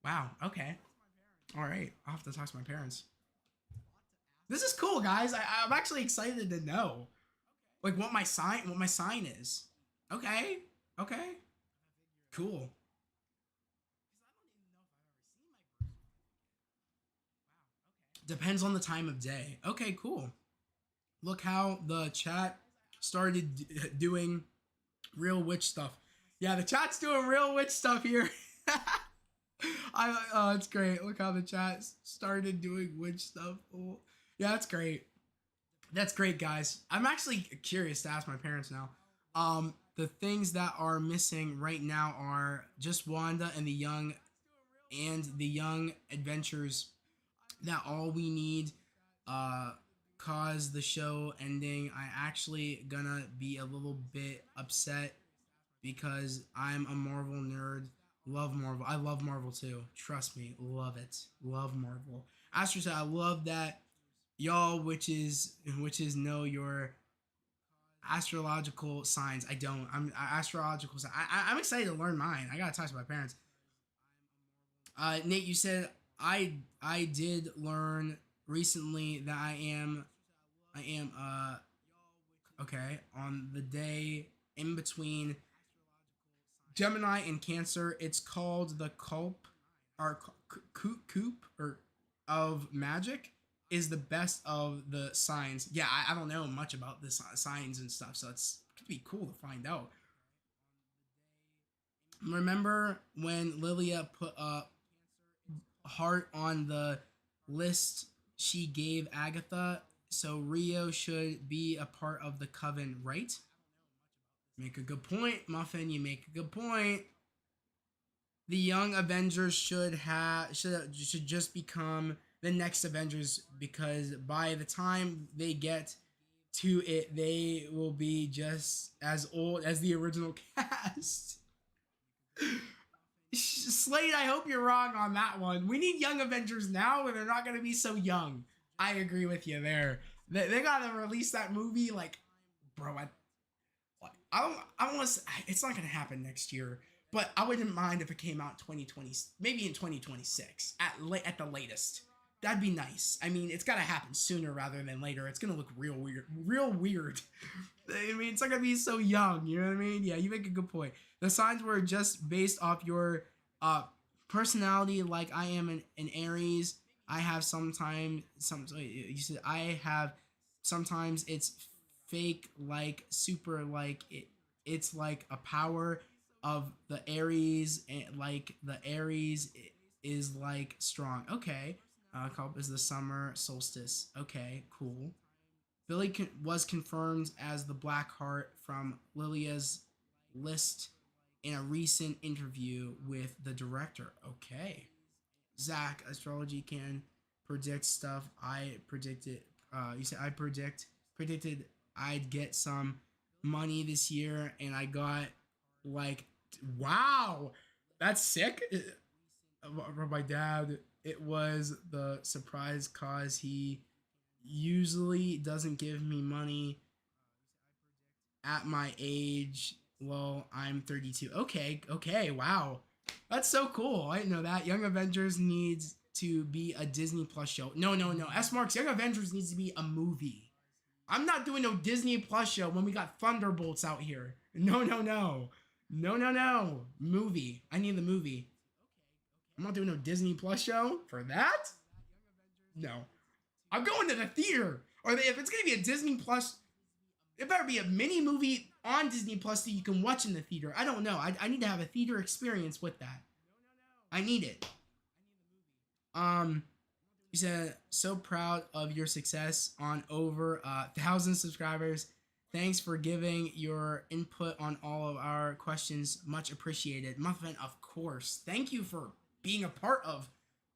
Wow. Okay. All right. I'll have to talk to my parents. This is cool, guys. I'm actually excited to know, like, what my sign is. Okay. Cool. Depends on the time of day. Okay, cool. Look how the chat started doing real witch stuff. Yeah, the chat's doing real witch stuff here. Oh, it's great. Look how the chat started doing witch stuff. Oh, yeah, that's great. That's great, guys. I'm actually curious to ask my parents now. The things that are missing right now are just Wanda and the young adventures. That all we need. Cause the show ending. I actually gonna be a little bit upset because I'm a Marvel nerd. Love Marvel. I love Marvel too. Trust me. Love it. Love Marvel. Astro said, I love that y'all witches know your astrological signs. I don't. I'm astrological sign. I'm excited to learn mine. I gotta talk to my parents. Nate, you said I did learn recently that I am okay on the day in between Gemini and Cancer. It's called the Coop or of magic is the best of the signs. Yeah, I don't know much about the signs and stuff, so it could be cool to find out. Remember when Lilia put a heart on the list she gave Agatha? So Rio should be a part of the coven, right? Make a good point, Muffin. You make a good point. The young Avengers should just become the next Avengers, because by the time they get to it, they will be just as old as the original cast. Slade, I hope you're wrong on that one. We need young Avengers now, and they're not going to be so young. I agree with you there. They gotta release that movie, like, bro. I don't want to. It's not gonna happen next year, but I wouldn't mind if it came out in 2020, maybe in 2026 at the latest. That'd be nice. I mean, it's gotta happen sooner rather than later. It's gonna look real weird, real weird. I mean, it's not gonna be so young. You know what I mean? Yeah, you make a good point. The signs were just based off your personality. Like I am an Aries. I have sometimes you said I have sometimes it's fake like super like it's like a power of the Aries and like the Aries is like strong. Okay. Called is the summer solstice. Okay, cool. Billy was confirmed as the Black Heart from Lilia's list in a recent interview with the director. Okay. Zach, astrology can predict stuff. I predicted. You said I predicted I'd get some money this year, and I got like, wow, that's sick. My dad, it was the surprise cause he usually doesn't give me money at my age. Well, I'm 32. Okay, wow. That's so cool. I didn't know that. Young Avengers needs to be a Disney Plus show. No. S Marks, Young Avengers needs to be a movie. I'm not doing no Disney Plus show when we got Thunderbolts out here. No. Movie. I need the movie. I'm not doing no Disney Plus show for that. No. I'm going to the theater. Or if it's going to be a Disney Plus, it better be a mini movie on Disney Plus that you can watch in the theater. I don't know. I need to have a theater experience with that. I need it. You said, so proud of your success on over 1,000 subscribers. Thanks for giving your input on all of our questions. Much appreciated. Muffin, of course. Thank you for being a part of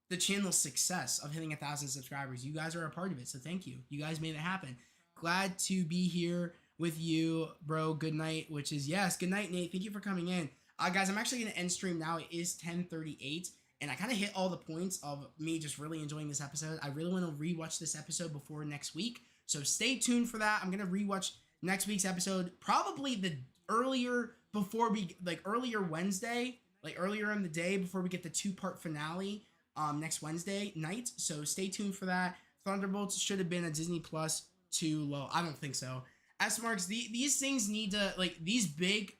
the channel's success of hitting 1,000 subscribers. You guys are a part of it, so thank you. You guys made it happen. Glad to be here with you, bro. Good night, which is yes. Good night, Nate. Thank you for coming in. Guys, I'm actually going to end stream now. It is 10:38. And I kind of hit all the points of me just really enjoying this episode. I really want to rewatch this episode before next week. So stay tuned for that. I'm going to rewatch next week's episode. Probably the earlier Wednesday, like earlier in the day before we get the 2-part finale next Wednesday night. So stay tuned for that. Thunderbolts should have been a Disney Plus too low. I don't think so. S Marks, these things need to, like, these big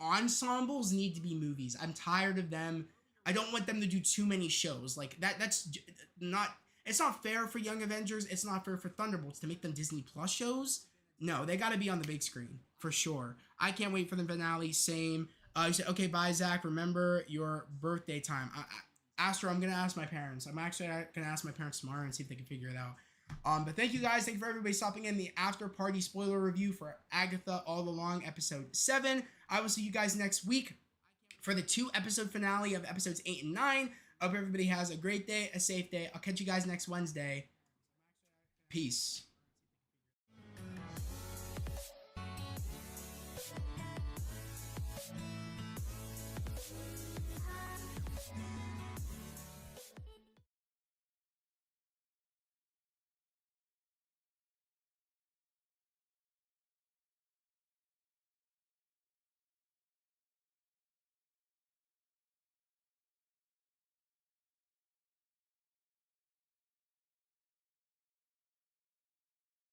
ensembles need to be movies. I'm tired of them. I don't want them to do too many shows like that. It's not fair for Young Avengers. It's not fair for Thunderbolts to make them Disney Plus shows. No, they got to be on the big screen for sure. I can't wait for the finale. Same. You said, okay, bye, Zach. Remember your birthday time. Astro, I'm going to ask my parents. I'm actually going to ask my parents tomorrow and see if they can figure it out. But thank you guys. Thank you for everybody stopping in the after party spoiler review for Agatha All Along episode 7. I will see you guys next week for the 2-episode finale of episodes 8 and 9. I hope everybody has a great day, a safe day. I'll catch you guys next Wednesday. Peace.